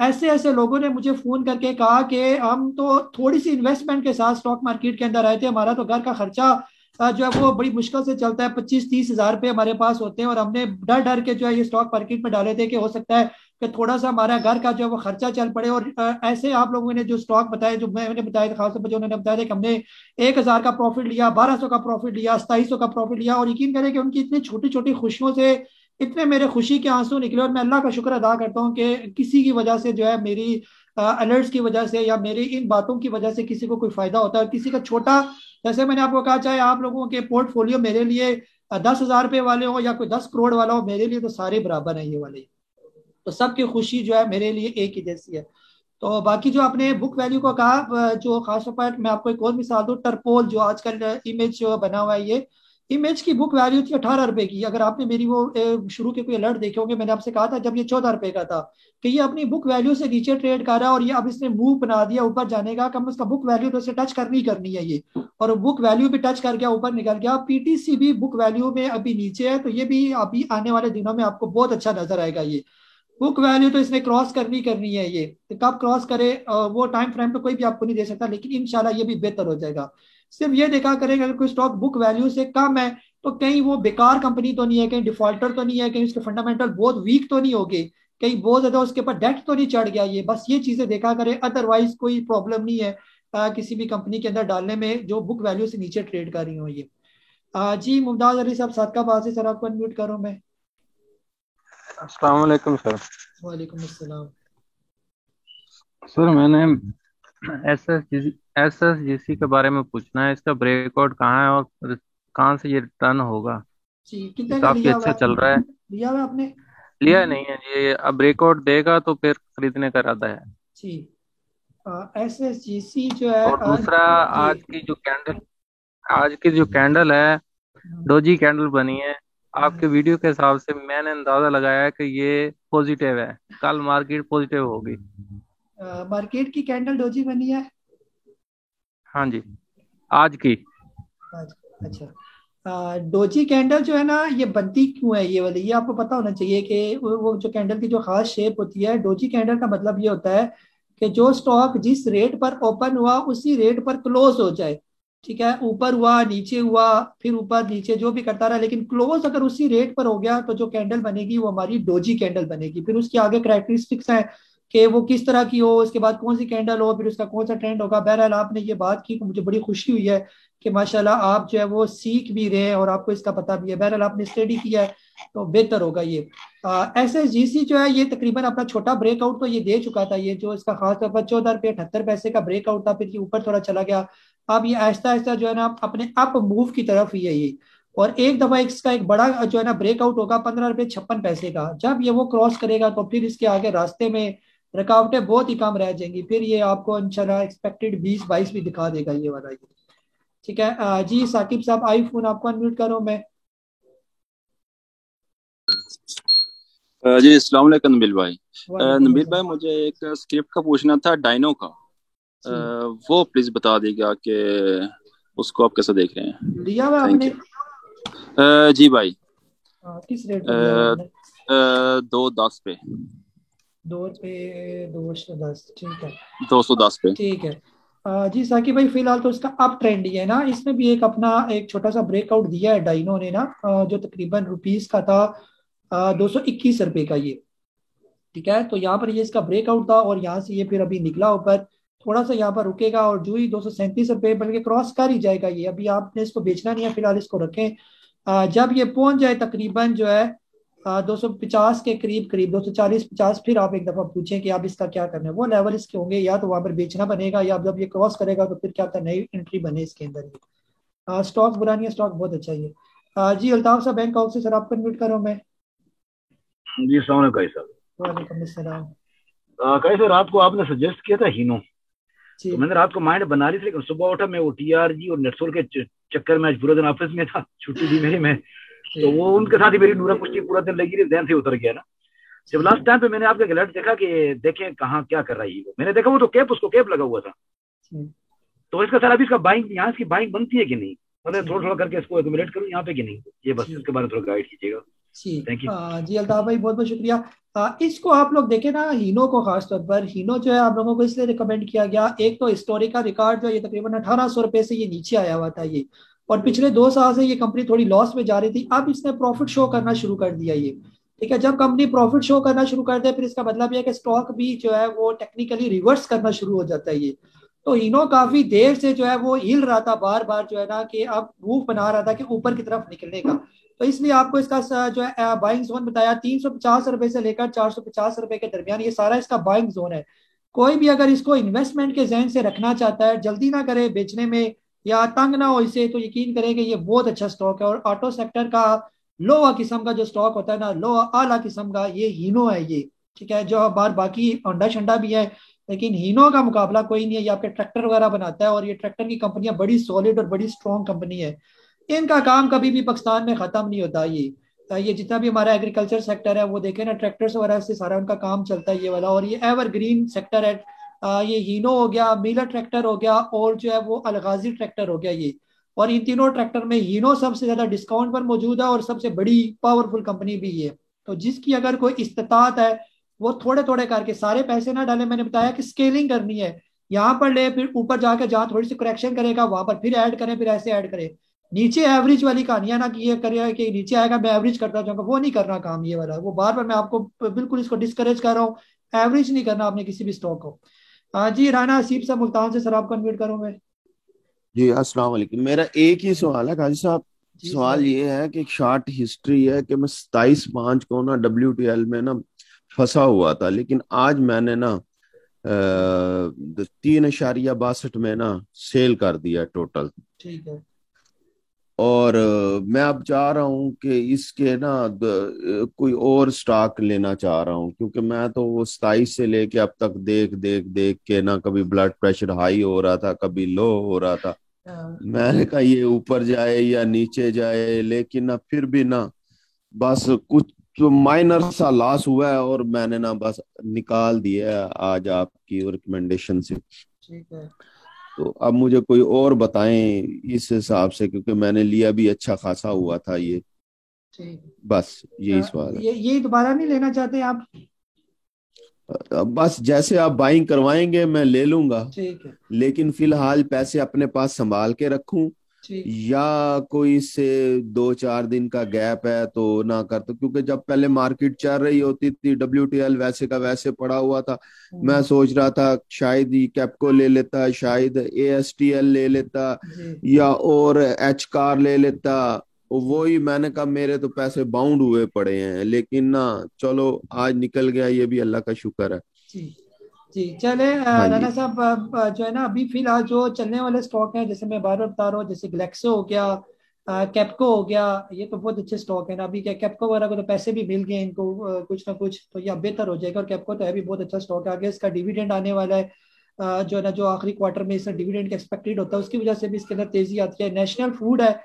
ऐसे ऐसे लोगों ने मुझे फोन करके कहा कि हम तो थोड़ी सी इन्वेस्टमेंट के साथ स्टॉक मार्केट के अंदर आए थे, हमारा तो घर का खर्चा जो है वो बड़ी मुश्किल से चलता है, 25-30 हजार रुपये हमारे पास होते हैं, और हमने डर डर के जो है ये स्टॉक मार्केट में डाले थे कि हो सकता है कि थोड़ा सा हमारा घर का जो है वो खर्चा चल पड़े। और ऐसे आप लोगों ने जो स्टॉक बताए, जो मैंने बताया था, खासतौर पर जो उन्होंने बताया था कि हमने 1000 का प्रॉफिट लिया, 1200 का प्रॉफिट लिया, 2700 का प्रॉफिट लिया, और यकीन करें कि उनकी इतनी छोटी छोटी खुशियों से इतने मेरे खुशी के आंसू निकले। और मैं अल्लाह का शुक्र अदा करता हूँ कि किसी की वजह से जो है, मेरी अलर्ट्स की वजह से या मेरी इन बातों की वजह से किसी को कोई फायदा होता है। किसी का छोटा, जैसे मैंने आपको कहा, चाहे आप लोगों के पोर्टफोलियो मेरे लिए 10,000 रुपये वाले हो या कोई 10 करोड़ वाला हो, मेरे लिए तो सारे बराबर है ये वाले। तो सबकी खुशी जो है मेरे लिए एक ही जैसी है। तो बाकी जो आपने बुक वैल्यू को कहा, जो खास तौर पर मैं आपको एक और मिसाल दूं, टर्पोल जो आजकल इमेज जो बना हुआ है, ये इमेज की बुक वैल्यू थी 18 रुपए की। अगर आपने मेरी वो शुरू के कोई अलर्ट देखे होंगे, मैंने आपसे कहा था जब ये 14 रुपए का था कि ये अपनी बुक वैल्यू से नीचे ट्रेड कर रहा है, और ये अब इसने मूव बना दिया ऊपर जाने का। कम उसका बुक वैल्यू तो इसे टच करनी करनी है ये, और बुक वैल्यू भी टच कर गया, ऊपर निकल गया। पीटीसी भी बुक वैल्यू में अभी नीचे है, तो ये भी अभी आने वाले दिनों में आपको बहुत अच्छा नजर आएगा। ये बुक वैल्यू तो इसने क्रॉस करनी करनी है। ये तो कब क्रॉस करे वो टाइम फ्रेम तो कोई भी आपको नहीं दे सकता, लेकिन इंशाल्लाह ये भी बेहतर हो जाएगा। सिर्फ ये देखा करेंगे, अगर कोई स्टॉक बुक वैल्यू से कम है तो कहीं वो बेकार कंपनी तो नहीं है, कहीं डिफॉल्टर तो नहीं है, कहीं उसके फंडामेंटल बहुत वीक तो नहीं हो गए, कहीं बहुत ज्यादा उसके ऊपर डेट तो नहीं चढ़ गया। ये बस ये चीजें देखा करें, अदरवाइज कोई प्रॉब्लम नहीं है किसी भी कंपनी के अंदर डालने में जो बुक वैल्यू से नीचे ट्रेड कर रही हो ये। जी मुमताज अली साहब सादकाबाद से, सर आपको अनम्यूट करो मैं। अस्सलाम वालेकुम सर। वालेकुम अस्सलाम। सर मैंने एसएसजीसी के बारे में पूछना है, इसका ब्रेकआउट कहाँ है और कहाँ से ये टर्न होगा? जी कितने का काफी लिया अच्छा हुआ चल रहा है। लिया हुआ आपने? लिया नहीं है जी, अब ब्रेकआउट देगा तो फिर खरीदने का इरादा है। जी एसएसजीसी जो है और दूसरा, जी आज की जो कैंडल है, डोजी कैंडल बनी है, आपके वीडियो के हिसाब से मैंने अंदाजा लगाया है कि ये पॉजिटिव है, कल मार्केट पॉजिटिव होगी। मार्केट की कैंडल डोजी बनी है? हाँ जी, आज की। अच्छा डोजी कैंडल जो है ना, ये बनती क्यों है ये वाली, ये आपको पता होना चाहिए कि वो जो कैंडल की जो खास शेप होती है, डोजी कैंडल का मतलब ये होता है कि जो स्टॉक जिस रेट पर ओपन हुआ उसी रेट पर क्लोज हो जाए। ठीक है, ऊपर हुआ नीचे हुआ फिर ऊपर नीचे जो भी करता रहा, लेकिन क्लोज अगर उसी रेट पर हो गया तो जो कैंडल बनेगी वो हमारी डोजी कैंडल बनेगी। फिर उसके आगे करैक्टरिस्टिक्स हैं कि वो किस तरह की हो, उसके बाद कौन सी कैंडल हो, फिर उसका कौन सा ट्रेंड होगा। बहरहाल आपने ये बात की तो मुझे बड़ी खुशी हुई है कि माशाल्लाह आप जो है वो सीख भी रहे हैं और आपको इसका पता भी है। बहरहाल आपने स्टडी किया है तो बेहतर होगा ये। एसएसजीसी जो है ये तकरीबन अपना छोटा ब्रेकआउट तो ये दे चुका था। ये जो इसका खास तौर पर 14 रुपये 78 पैसे का ब्रेकआउट था, फिर ये ऊपर थोड़ा चला गया। अब ये आहिस्ता आहिस्ता जो है ना अपने अप मूव की तरफ ही है ये। और एक दफा इसका एक बड़ा जो है ना ब्रेकआउट होगा 15 रुपये 56 पैसे का। जब ये वो क्रॉस करेगा तो फिर इसके आगे रास्ते में रुकावटें बहुत ही कम रह जाएंगी, फिर ये आपको इंशाल्लाह एक्सपेक्टेड 20-22 भी दिखा देगा ये वाला ये। ठीक है जी साकिब साहब आईफोन आपको अनम्यूट करो मैं। जी अस्सलाम वालेकुम नबील भाई। नबील भाई मुझे एक स्क्रिप्ट का पूछना था डायनो का, वो प्लीज बता दीजिएगा कि उसको आप कैसे देख रहे हैं। लिया हुआ आपने? जी भाई। किस रेट पे लिया आपने? 210 पे। 210 ठीक है। 210 पे ठीक है जी साकिब भाई, फिलहाल तो इसका अप ट्रेंड ही है ना। इसमें भी एक अपना एक छोटा सा ब्रेकआउट दिया है डाइनो ने ना, जो तकरीबन रुपीस का था 221 रुपए का ये। ठीक है, तो यहाँ पर ये इसका ब्रेकआउट था और यहाँ से ये फिर अभी निकला ऊपर, थोड़ा सा यहाँ पर रुकेगा और जो ही 237 रुपए बल्कि क्रॉस कर ही जाएगा ये। अभी आपने इसको बेचना नहीं है, फिलहाल इसको रखें। जब ये पहुंच जाए तकरीबन जो है 250 के करीब करीब 240-50, फिर आप एक दफा पूछें कि आप इसका क्या करना है। वो लेवल इसके होंगे, या तो वहां पर बेचना बनेगा या जब ये क्रॉस करेगा तो फिर क्या होता है नई एंट्री बने इसके अंदर। स्टॉक बुरा नहीं है, स्टॉक बहुत अच्छा ही है। जी अल्ताफ साहब बैंक ऑफ से, सर आपको म्यूट करो मैं। जी अस्सलाम वालेकुम साहब। वालेकुम अस्सलाम। कई सर रात को आपने सजेस्ट किया था हीनो, तो मैंने रात को माइंड बना ली थी, लेकिन सुबह उठा मैं वो टीआरजी और नेटसोल के चक्कर में आज पूरा दिन ऑफिस में था, छुट्टी थी मेरी में, तो वो उनके साथ ही मेरी नूरा कुश्ती पूरा दिन लगी रही, ध्यान से उतर गया ना। जब लास्ट टाइम पे मैंने आपके अलर्ट देखा कि देखें कहाँ क्या कर रहा है वो, मैंने देखा वो तो कैप, उसको कैप लगा हुआ था। तो इसका सर अभी इसका बाइंग, यहाँ की बाइंग बनती है कि नहीं, मतलब थोड़ा थोड़ा करके इसको एक्यूमुलेट करूँ यहाँ पे कि नहीं, ये बस इसके बारे में थोड़ा गाइड कीजिएगा। थैंक यू जी अल्ताफ भाई, बहुत बहुत शुक्रिया। इसको आप लोग देखें ना, हीनो को खास तौर पर, हीनो जो है आप लोगों को इसलिए रिकमेंड किया गया, एक तो हिस्टोरिकल रिकॉर्ड जो ये तकरीबन 1800 रुपए से ये नीचे आया हुआ था ये, और पिछले 2 साल से ये कंपनी थोड़ी लॉस में जा रही थी। अब इसने प्रॉफिट शो करना शुरू कर दिया ये। ठीक है, जब कंपनी प्रॉफिट शो करना शुरू कर दे फिर इसका मतलब यह है कि स्टॉक भी जो है वो टेक्निकली रिवर्स करना शुरू हो जाता है ये। तो हीनो काफी देर से जो है वो हिल रहा था, बार बार जो है ना कि अब मूव बना रहा था कि ऊपर की तरफ निकलने का, तो इसलिए आपको इसका जो है बाइंग जोन बताया 350 रुपए से लेकर 450 रुपए के दरमियान, ये सारा इसका बाइंग जोन है। कोई भी अगर इसको इन्वेस्टमेंट के जहन से रखना चाहता है, जल्दी ना करे बेचने में या तंग ना हो इसे, तो यकीन करें कि ये बहुत अच्छा स्टॉक है। और ऑटो सेक्टर का लोहा किस्म का जो स्टॉक होता है ना, लोहा आला किस्म का, ये हीनो है ये, ठीक है। जो बार बाकी होंडा शंडा भी है, लेकिन हीनो का मुकाबला कोई नहीं है। ये आपके ट्रैक्टर वगैरह बनाता है और ये ट्रैक्टर की कंपनियां बड़ी सॉलिड और बड़ी स्ट्रॉन्ग कंपनी है। इनका काम कभी भी पाकिस्तान में खत्म नहीं होता। ये जितना भी हमारा एग्रीकल्चर सेक्टर है वो देखे ना, ट्रैक्टर्स वगैरह से सारा उनका काम चलता है ये वाला। और ये एवरग्रीन सेक्टर है। ये हीनो हो गया, मिलर ट्रैक्टर हो गया, और जो है वो अलगाजी ट्रैक्टर हो गया ये। और इन तीनों ट्रैक्टर में हीनो सबसे ज्यादा डिस्काउंट पर मौजूद है और सबसे बड़ी पावरफुल कंपनी भी है। तो जिसकी अगर कोई इस्तात है वो थोड़े थोड़े करके, सारे पैसे ना डाले। मैंने बताया कि स्केलिंग करनी है, यहाँ पर ले, फिर ऊपर जाकर जहाँ थोड़ी सी करेक्शन करेगा वहां पर फिर ऐड करें, फिर ऐसे ऐड करें। नीचे एवरेज वाली कहानियां ना कि ये करे कि नीचे आएगा मैं एवरेज करता जाऊंगा, वो नहीं करना काम ये वाला। वो बार बार मैं आपको बिल्कुल इसको डिस्करेज कर रहा हूँ, एवरेज नहीं करना आपने किसी भी स्टॉक को। हाँ जी, राना हसीब साहब मुल्तान से, सर आपको अनम्यूट करूँ मैं। जी अस्सलाम वालेकुम। मेरा एक ही सवाल है काजी साहब। सवाल ये है कि एक शॉर्ट हिस्ट्री है कि मैं 27/5 को ना WTL में ना फंसा हुआ था, लेकिन आज मैंने ना 3.62 में ना सेल कर दिया टोटल। ठीक है। और मैं अब चाह रहा हूँ कि इसके ना कोई और स्टॉक लेना चाह रहा हूँ, क्योंकि मैं तो वो 27 से लेके अब तक देख देख देख के ना कभी ब्लड प्रेशर हाई हो रहा था, कभी लो हो रहा था। मैंने कहा ये ऊपर जाए या नीचे जाए, लेकिन ना फिर भी ना बस कुछ तो माइनर सा लॉस हुआ है और मैंने ना बस निकाल दिया है आज आपकी रिकमेंडेशन से। ठीक है। तो अब मुझे कोई और बताएं इस हिसाब से, क्योंकि मैंने लिया भी अच्छा खासा हुआ था ये। ठीक। बस यही सवाल है। ये दोबारा नहीं लेना चाहते आप? बस जैसे आप बाइंग करवाएंगे मैं ले लूंगा, ठीक है। लेकिन फिलहाल पैसे अपने पास संभाल के रखूं या कोई से 2-4 दिन का गैप है तो ना कर, तो क्योंकि जब पहले मार्केट चल रही होती थी WTL वैसे का वैसे पड़ा हुआ था। मैं सोच रहा था शायद ये कैपको ले लेता, शायद ASTL ले लेता या और एच कार ले लेता। वही मैंने कहा मेरे तो पैसे बाउंड हुए पड़े हैं, लेकिन ना चलो आज निकल गया, ये भी अल्लाह का शुक्र है। जी चले राना साहब, जो है ना अभी फिलहाल जो चलने वाले स्टॉक हैं, जैसे मैं बार बार बता रहा हूँ, जैसे ग्लेक्सो हो गया, कैपको हो गया, ये तो बहुत अच्छे स्टॉक है ना। अभी क्या कैपको वगैरह को तो पैसे भी मिल गए इनको कुछ ना कुछ, तो ये बेहतर हो जाएगा। और कैपको तो है भी बहुत अच्छा स्टॉक है। आगे इसका डिविडेंड आने वाला है, जो है ना, जो आखिरी क्वार्टर में इसका डिविडेंड एक्सपेक्टेड होता है, उसकी वजह से भी इसके अंदर तेजी आती है। नेशनल फूड है,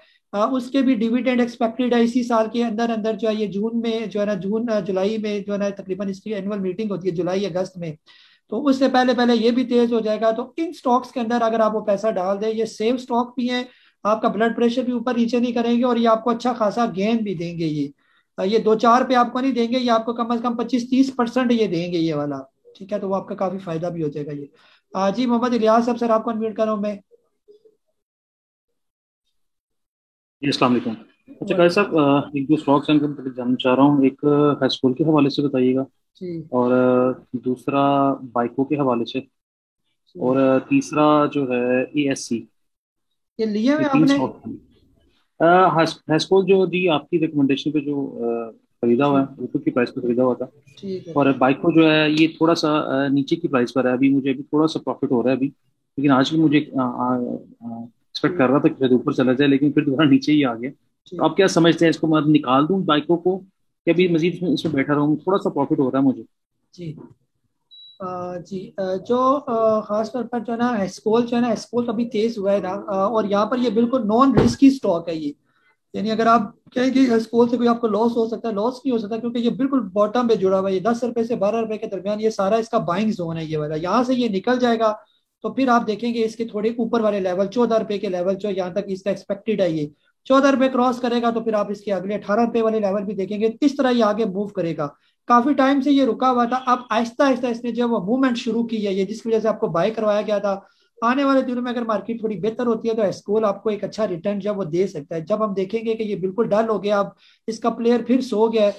उसके भी डिविडेंड एक्सपेक्टेड है इसी साल के अंदर अंदर, जो है ये जून में, जो है ना जून जुलाई में जो है ना तकरीबन इसकी एनुअल मीटिंग होती है जुलाई अगस्त में, तो उससे पहले पहले ये भी तेज हो जाएगा। तो इन स्टॉक्स के अंदर अगर आप वो पैसा डाल दें, ये सेफ स्टॉक भी है, आपका ब्लड प्रेशर भी ऊपर नीचे नहीं करेंगे और ये आपको अच्छा खासा गेन भी देंगे। ये 2-4 पे आपको नहीं देंगे, ये आपको कम से कम 25-30% ये देंगे ये वाला। ठीक है, तो वो आपका काफी फायदा भी हो जाएगा ये। जी मोहम्मद इलियास साहब, सर आपको अनम्यूट कर रहा हूं मैं। जी अस्सलाम वालेकुम। अच्छा भाई साहब, एक दो स्टॉक्स हैं उनको जानना चाह रहा हूँ। एक हैस्कोल के हवाले से बताइएगा, और दूसरा बाइको के हवाले से, और तीसरा जो है ASC। ये लिए हुए आपने? हैस्कोल जो जी आपकी रिकमेंडेशन पे जो खरीदा हुआ है, रुपये की प्राइस पे खरीदा हुआ था। ठीक है। और बाइको जो है ये थोड़ा सा नीचे की प्राइस पर है अभी, मुझे अभी थोड़ा सा प्रॉफिट हो रहा है अभी, लेकिन आज भी मुझे एक्सपेक्ट कर रहा था कि शायद ऊपर चला जाए, लेकिन फिर दोबारा नीचे ही आ गया। तो आप क्या समझते हैं, इसको मैं निकाल दूं बाइकों को, कि अभी मजीद इसमें बैठा रहूं? थोड़ा सा प्रॉफिट हो रहा है मुझे। जी जो खास तौर पर जो है ना हैस्कोल, जो है ना हैस्कोल कभी तेज हुआ है ना, और यहाँ पर ये बिल्कुल नॉन रिस्की स्टॉक है ये। यानी अगर आप कहेंगे हैस्कोल से कोई आपको लॉस हो सकता है, लॉस नहीं हो सकता, क्योंकि ये बिल्कुल बॉटम पे जुड़ा हुआ है। ये 10 रुपए से 12 रुपए के दरमियान ये सारा इसका बाइंग जोन है ये वाला। यहाँ से ये निकल जाएगा तो फिर आप देखेंगे इसके थोड़े ऊपर वाले लेवल 14 रुपए के लेवल, जो यहाँ तक इसका एक्सपेक्टेड है, ये 14 रुपए क्रॉस करेगा तो फिर आप इसके अगले 18 रुपए वाले लेवल भी देखेंगे। इस तरह ये आगे मूव करेगा। काफी टाइम से ये रुका हुआ था, अब आहिस्ता आहिस्ता इसने जो वो मूवमेंट शुरू की है, ये जिसकी वजह से आपको बाय करवाया गया था। आने वाले दिनों में अगर मार्केट थोड़ी बेहतर होती है तो हैस्कोल आपको एक अच्छा रिटर्न जब वो दे सकता है। जब हम देखेंगे कि ये बिल्कुल डल हो गया, अब इसका प्लेयर फिर सो गया,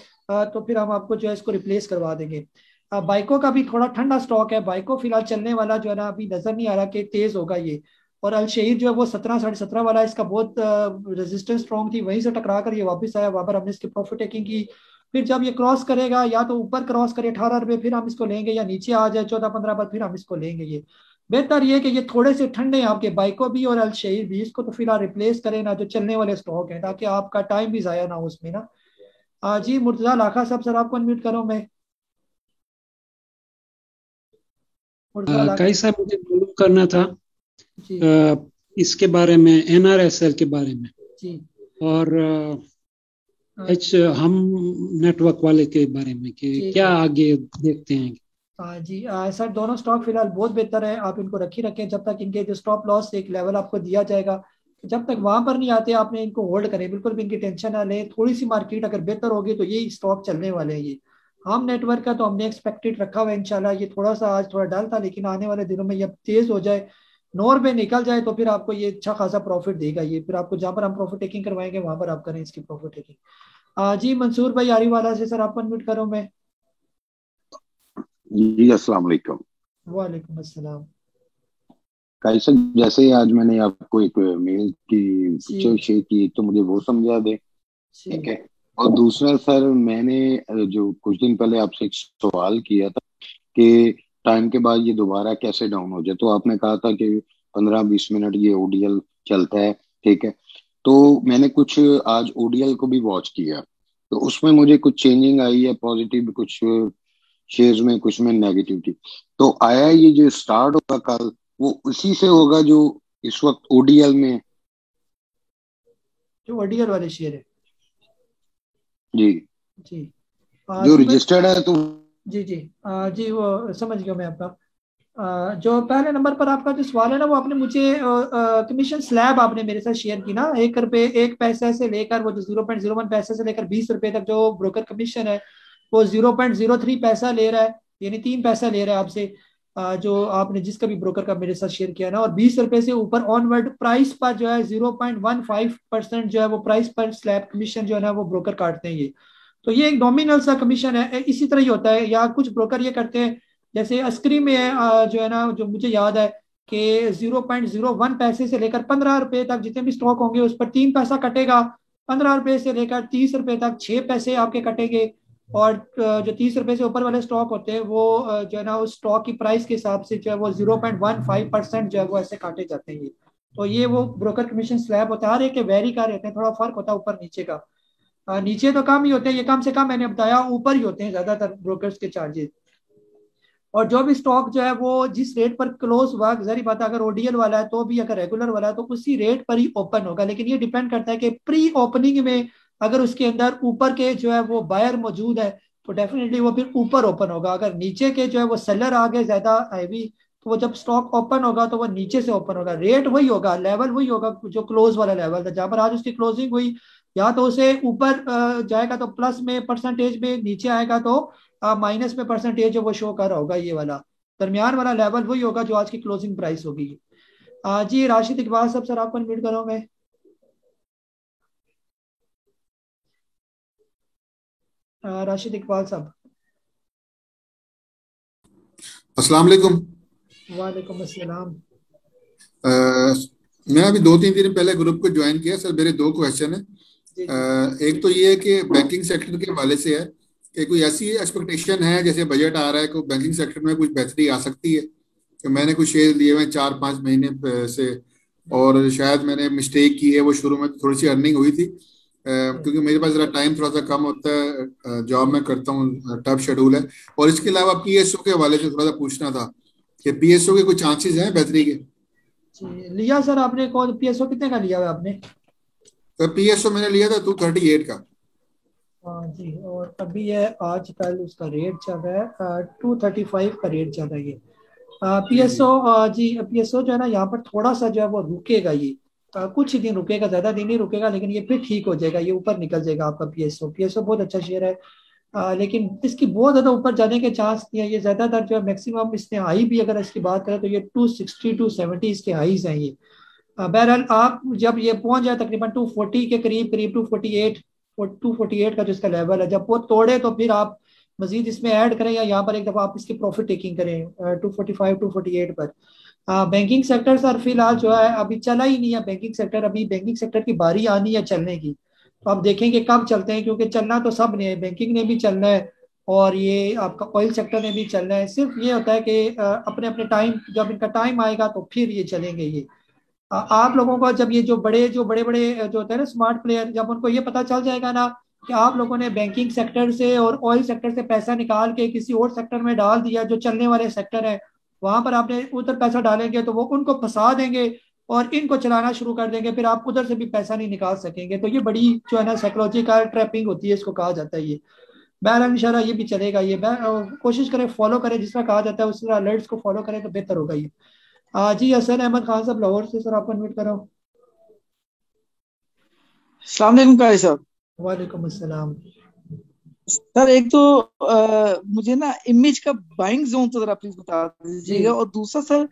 तो फिर हम आपको जो है इसको रिप्लेस करवा देंगे। बाइको का भी थोड़ा ठंडा स्टॉक है। बाइको फिलहाल चलने वाला जो है ना अभी नजर नहीं आ रहा कि तेज होगा ये। और अल शहीर जो है वो 17 17.5 वाला, इसका बहुत रेजिस्टेंस स्ट्रॉन्ग थी, वहीं से टकरा कर ये वापस आया, वहां पर हमने इसकी प्रॉफिट टेकिंग की। फिर जब ये क्रॉस करेगा, या तो ऊपर क्रॉस करे 18 रुपये, फिर हम इसको लेंगे, या नीचे आ जाए 14-15 पर, फिर हम इसको लेंगे। ये बेहतर ये कि ये थोड़े से ठंडे हैं आपके बाइको भी और अल शहीर भी, इसको तो फिलहाल रिप्लेस करें ना, जो चलने वाले स्टॉक है, ताकि आपका टाइम भी जाया ना हो उसमें ना। जी मुर्तजा लाखा साहब, सर आपको अनम्यूट करो मैं। मुर्तजा लाखा काई साहब, मुझे मालूम करना था जी इसके बारे में, NRSL के बारे में, जी और हम नेटवर्क वाले के बारे में, कि जी क्या आगे देखते हैं। जी सर, दोनों स्टॉक फिलहाल बहुत बेहतर है, आप इनको रखी रखें जब तक इनके जो स्टॉप लॉस एक लेवल आपको दिया जाएगा, जब तक वहां पर नहीं आते आपने इनको होल्ड करें, बिल्कुल भी इनकी टेंशन ना लें। थोड़ी सी मार्केट अगर बेहतर होगी तो यही स्टॉक चलने वाले हैं। ये हम नेटवर्क का तो हमने एक्सपेक्टेड रखा हुआ है इंशाल्लाह, ये थोड़ा सा आज थोड़ा डल था, लेकिन आने वाले दिनों में ये तेज हो जाए, नॉर पे निकल जाए, तो फिर आपको ये अच्छा खासा प्रॉफिट देगा। ये फिर आपको जहां पर हम प्रॉफिट टेकिंग करवाएंगे वहां पर आप करें इसकी प्रॉफिट टेकिंग। जी मंसूर भाई आरी वाला से, सर आपको अनम्यूट करो मैं। जी अस्सलाम वालेकुम। वालेकुम अस्सलाम। कैसे, जैसे ही आज मैंने आपको एक मेल की पिक्चर शेयर की, तो मुझे वो समझा दे, ठीक है। और दूसरा सर, मैंने जो कुछ दिन पहले आपसे एक सवाल किया था कि टाइम के बाद ये दोबारा कैसे डाउन हो जाए, तो आपने कहा था कि 15-20 मिनट ये ODL चलता है, ठीक है। तो मैंने कुछ आज ODL को भी वॉच किया, तो उसमें मुझे कुछ चेंजिंग आई है, पॉजिटिव कुछ शेयर्स में, कुछ में नेगेटिव थी। तो आया ये जो स्टार्ट होगा कल, वो उसी से होगा जो इस वक्त ODL में, जो ODL वाले शेयर है जी जी जो रजिस्टर्ड है, तो जी जी जी वो समझ गया मैं आपका। जो पहले नंबर पर आपका जो सवाल है ना, वो आपने मुझे कमीशन स्लैब आपने मेरे साथ शेयर की ना, 1 रुपए 1 पैसे से लेकर वो जो 0.01 पैसे से लेकर 20 रुपए तक जो ब्रोकर कमीशन है, वो 0.03 पैसा ले रहा है, यानी 3 पैसा ले रहा है आपसे, जो आपने जिसका भी ब्रोकर का मेरे साथ शेयर किया ना। और 20 रुपए से ऊपर ऑनवर्ड प्राइस पर जो है 0.15% जो है वो प्राइस पर स्लैब कमीशन जो है ना वो ब्रोकर काटते हैं। ये तो ये एक नॉमिनल सा कमीशन है, इसी तरह ही होता है। या कुछ ब्रोकर ये करते हैं, जैसे अस्क्री में है जो है ना, जो मुझे याद है कि 0.01 पैसे से लेकर 15 रुपए तक जितने भी स्टॉक होंगे उस पर 3 पैसा कटेगा, 15 रुपए से लेकर 30 रुपए तक 6 पैसे आपके कटेंगे, और जो 30 रुपए से ऊपर वाले स्टॉक होते हैं वो जो है ना उस स्टॉक की प्राइस के हिसाब से जो है वो 0.15% जो है वो ऐसे काटे जाते हैं। ये तो ये वो ब्रोकर कमीशन स्लैब होता है, हर एक के वेरी कर रहते हैं, थोड़ा फर्क होता है ऊपर नीचे का। नीचे तो कम ही होते हैं, ये कम से कम मैंने बताया ऊपर ही होते हैं ज्यादातर ब्रोकर्स के चार्जेस। और जो भी स्टॉक जो है वो जिस रेट पर क्लोज हुआ, जरी बात है, अगर ODL वाला है तो भी, अगर रेगुलर वाला है तो उसी रेट पर ही ओपन होगा। लेकिन ये डिपेंड करता है कि प्री ओपनिंग में अगर उसके अंदर ऊपर के जो है वो बायर मौजूद है तो डेफिनेटली वो फिर ऊपर ओपन होगा। अगर नीचे के जो है वो सेलर आ गए ज्यादा हैवी, तो वो जब स्टॉक ओपन होगा तो वो नीचे से ओपन होगा, रेट वही होगा, लेवल वही होगा जो क्लोज वाला लेवल था, जहां पर आज उसकी क्लोजिंग हुई, या तो उसे ऊपर जाएगा तो प्लस में परसेंटेज में, नीचे आएगा तो माइनस में परसेंटेज जो वो शो कर रहा होगा। ये वाला दरमियान वाला लेवल वही होगा जो आज की क्लोजिंग प्राइस होगी। जी राशिद इकबाल साहब, सर आपको अनम्यूट करो मैं। राशिद इकबाल साहब। अस्सलाम वालेकुम। वालेकुम अस्सलाम। मैं अभी 2-3 दिन पहले ग्रुप को ज्वाइन किया सर। मेरे 2 क्वेश्चन है। एक तो ये है कि बैंकिंग सेक्टर के हवाले से है कि कोई ऐसी एक्सपेक्टेशन है, जैसे बजट आ रहा है, कोई बैंकिंग सेक्टर में कुछ बेहतरी आ सकती है? कि मैंने कुछ शेयर लिए हुए 4-5 महीने से, और शायद मैंने मिस्टेक की है, वो शुरू में थोड़ी सी अर्निंग हुई थी, क्योंकि मेरे पास जरा टाइम थोड़ा सा कम होता है, जॉब में करता हूँ, टफ शेड्यूल है। और इसके अलावा PSO के हवाले से थोड़ा सा पूछना था कि PSO के कुछ चांसेस हैं बेहतरी के? लिया सर आपने कौन PSO कितने का लिया हुआ आपने? तो PSO मैंने लिया था 238 का। हाँ जी, और अभी है आजकल उसका रेट चल रहा है 235 का रेट चल रहा है। ये PSO जी, PSO जो है ना यहाँ पर थोड़ा सा जो है वो रुकेगा, ये कुछ ही दिन रुकेगा, ज्यादा दिन नहीं रुकेगा, लेकिन ये फिर ठीक हो जाएगा, ये ऊपर निकल जाएगा आपका PSO बहुत अच्छा शेयर है। लेकिन इसकी बहुत ज्यादा ऊपर जाने के चांस नहीं है। ये ज्यादातर जो है मैक्सिमम इसने हाई भी अगर इसकी बात करें तो ये 260 270 इसके हाईज हैं ये। बहरहाल आप जब ये पहुंच जाए तकरीबन 240 के करीब 248 का जो इसका लेवल है, जब वो तोड़े तो फिर आप मजीद इसमें ऐड करें या यहाँ पर एक दफ़ा आप इसकी प्रॉफिट टेकिंग करें 245 248 पर। बैंकिंग सेक्टर सर फिलहाल जो है अभी चला ही नहीं है बैंकिंग सेक्टर, अभी बैंकिंग सेक्टर की बारी आनी है चलने की। तो आप देखेंगे कब चलते हैं, क्योंकि चलना तो सब ने है, बैंकिंग ने भी चलना है और ये आपका ऑयल सेक्टर ने भी चलना है। सिर्फ ये होता है कि अपने अपने टाइम, जब इनका टाइम आएगा तो फिर ये चलेंगे ये। आप लोगों को जब ये जो बड़े बड़े जो होते हैं ना स्मार्ट प्लेयर, जब उनको ये पता चल जाएगा ना कि आप लोगों ने बैंकिंग सेक्टर से और ऑयल सेक्टर से पैसा निकाल के किसी और सेक्टर में डाल दिया जो चलने वाले सेक्टर है, वहां पर आपने उधर पैसा डालेंगे तो वो उनको फंसा देंगे और इनको चलाना शुरू कर देंगे, फिर आप उधर से भी पैसा नहीं निकाल सकेंगे। तो ये बड़ी जो है ना साइकोलॉजिकल ट्रैपिंग होती है, इसको कहा जाता है ये। बहरहाल इंशाल्लाह ये भी चलेगा ये। कोशिश करें फॉलो करें, जिस तरह कहा जाता है उस तरह अलर्ट्स को फॉलो करें तो बेहतर होगा ये। जी हसन अहमद खान साहब लाहौर से, सर आपको इनवाइट कर रहा हूँ। अस्सलाम वालेकुम कारी साहब। वालेकुम अस्सलाम। सर एक तो मुझे ना इमेज का बाइंग जोन तो जरा प्लीज बता दीजिएगा, और दूसरा सर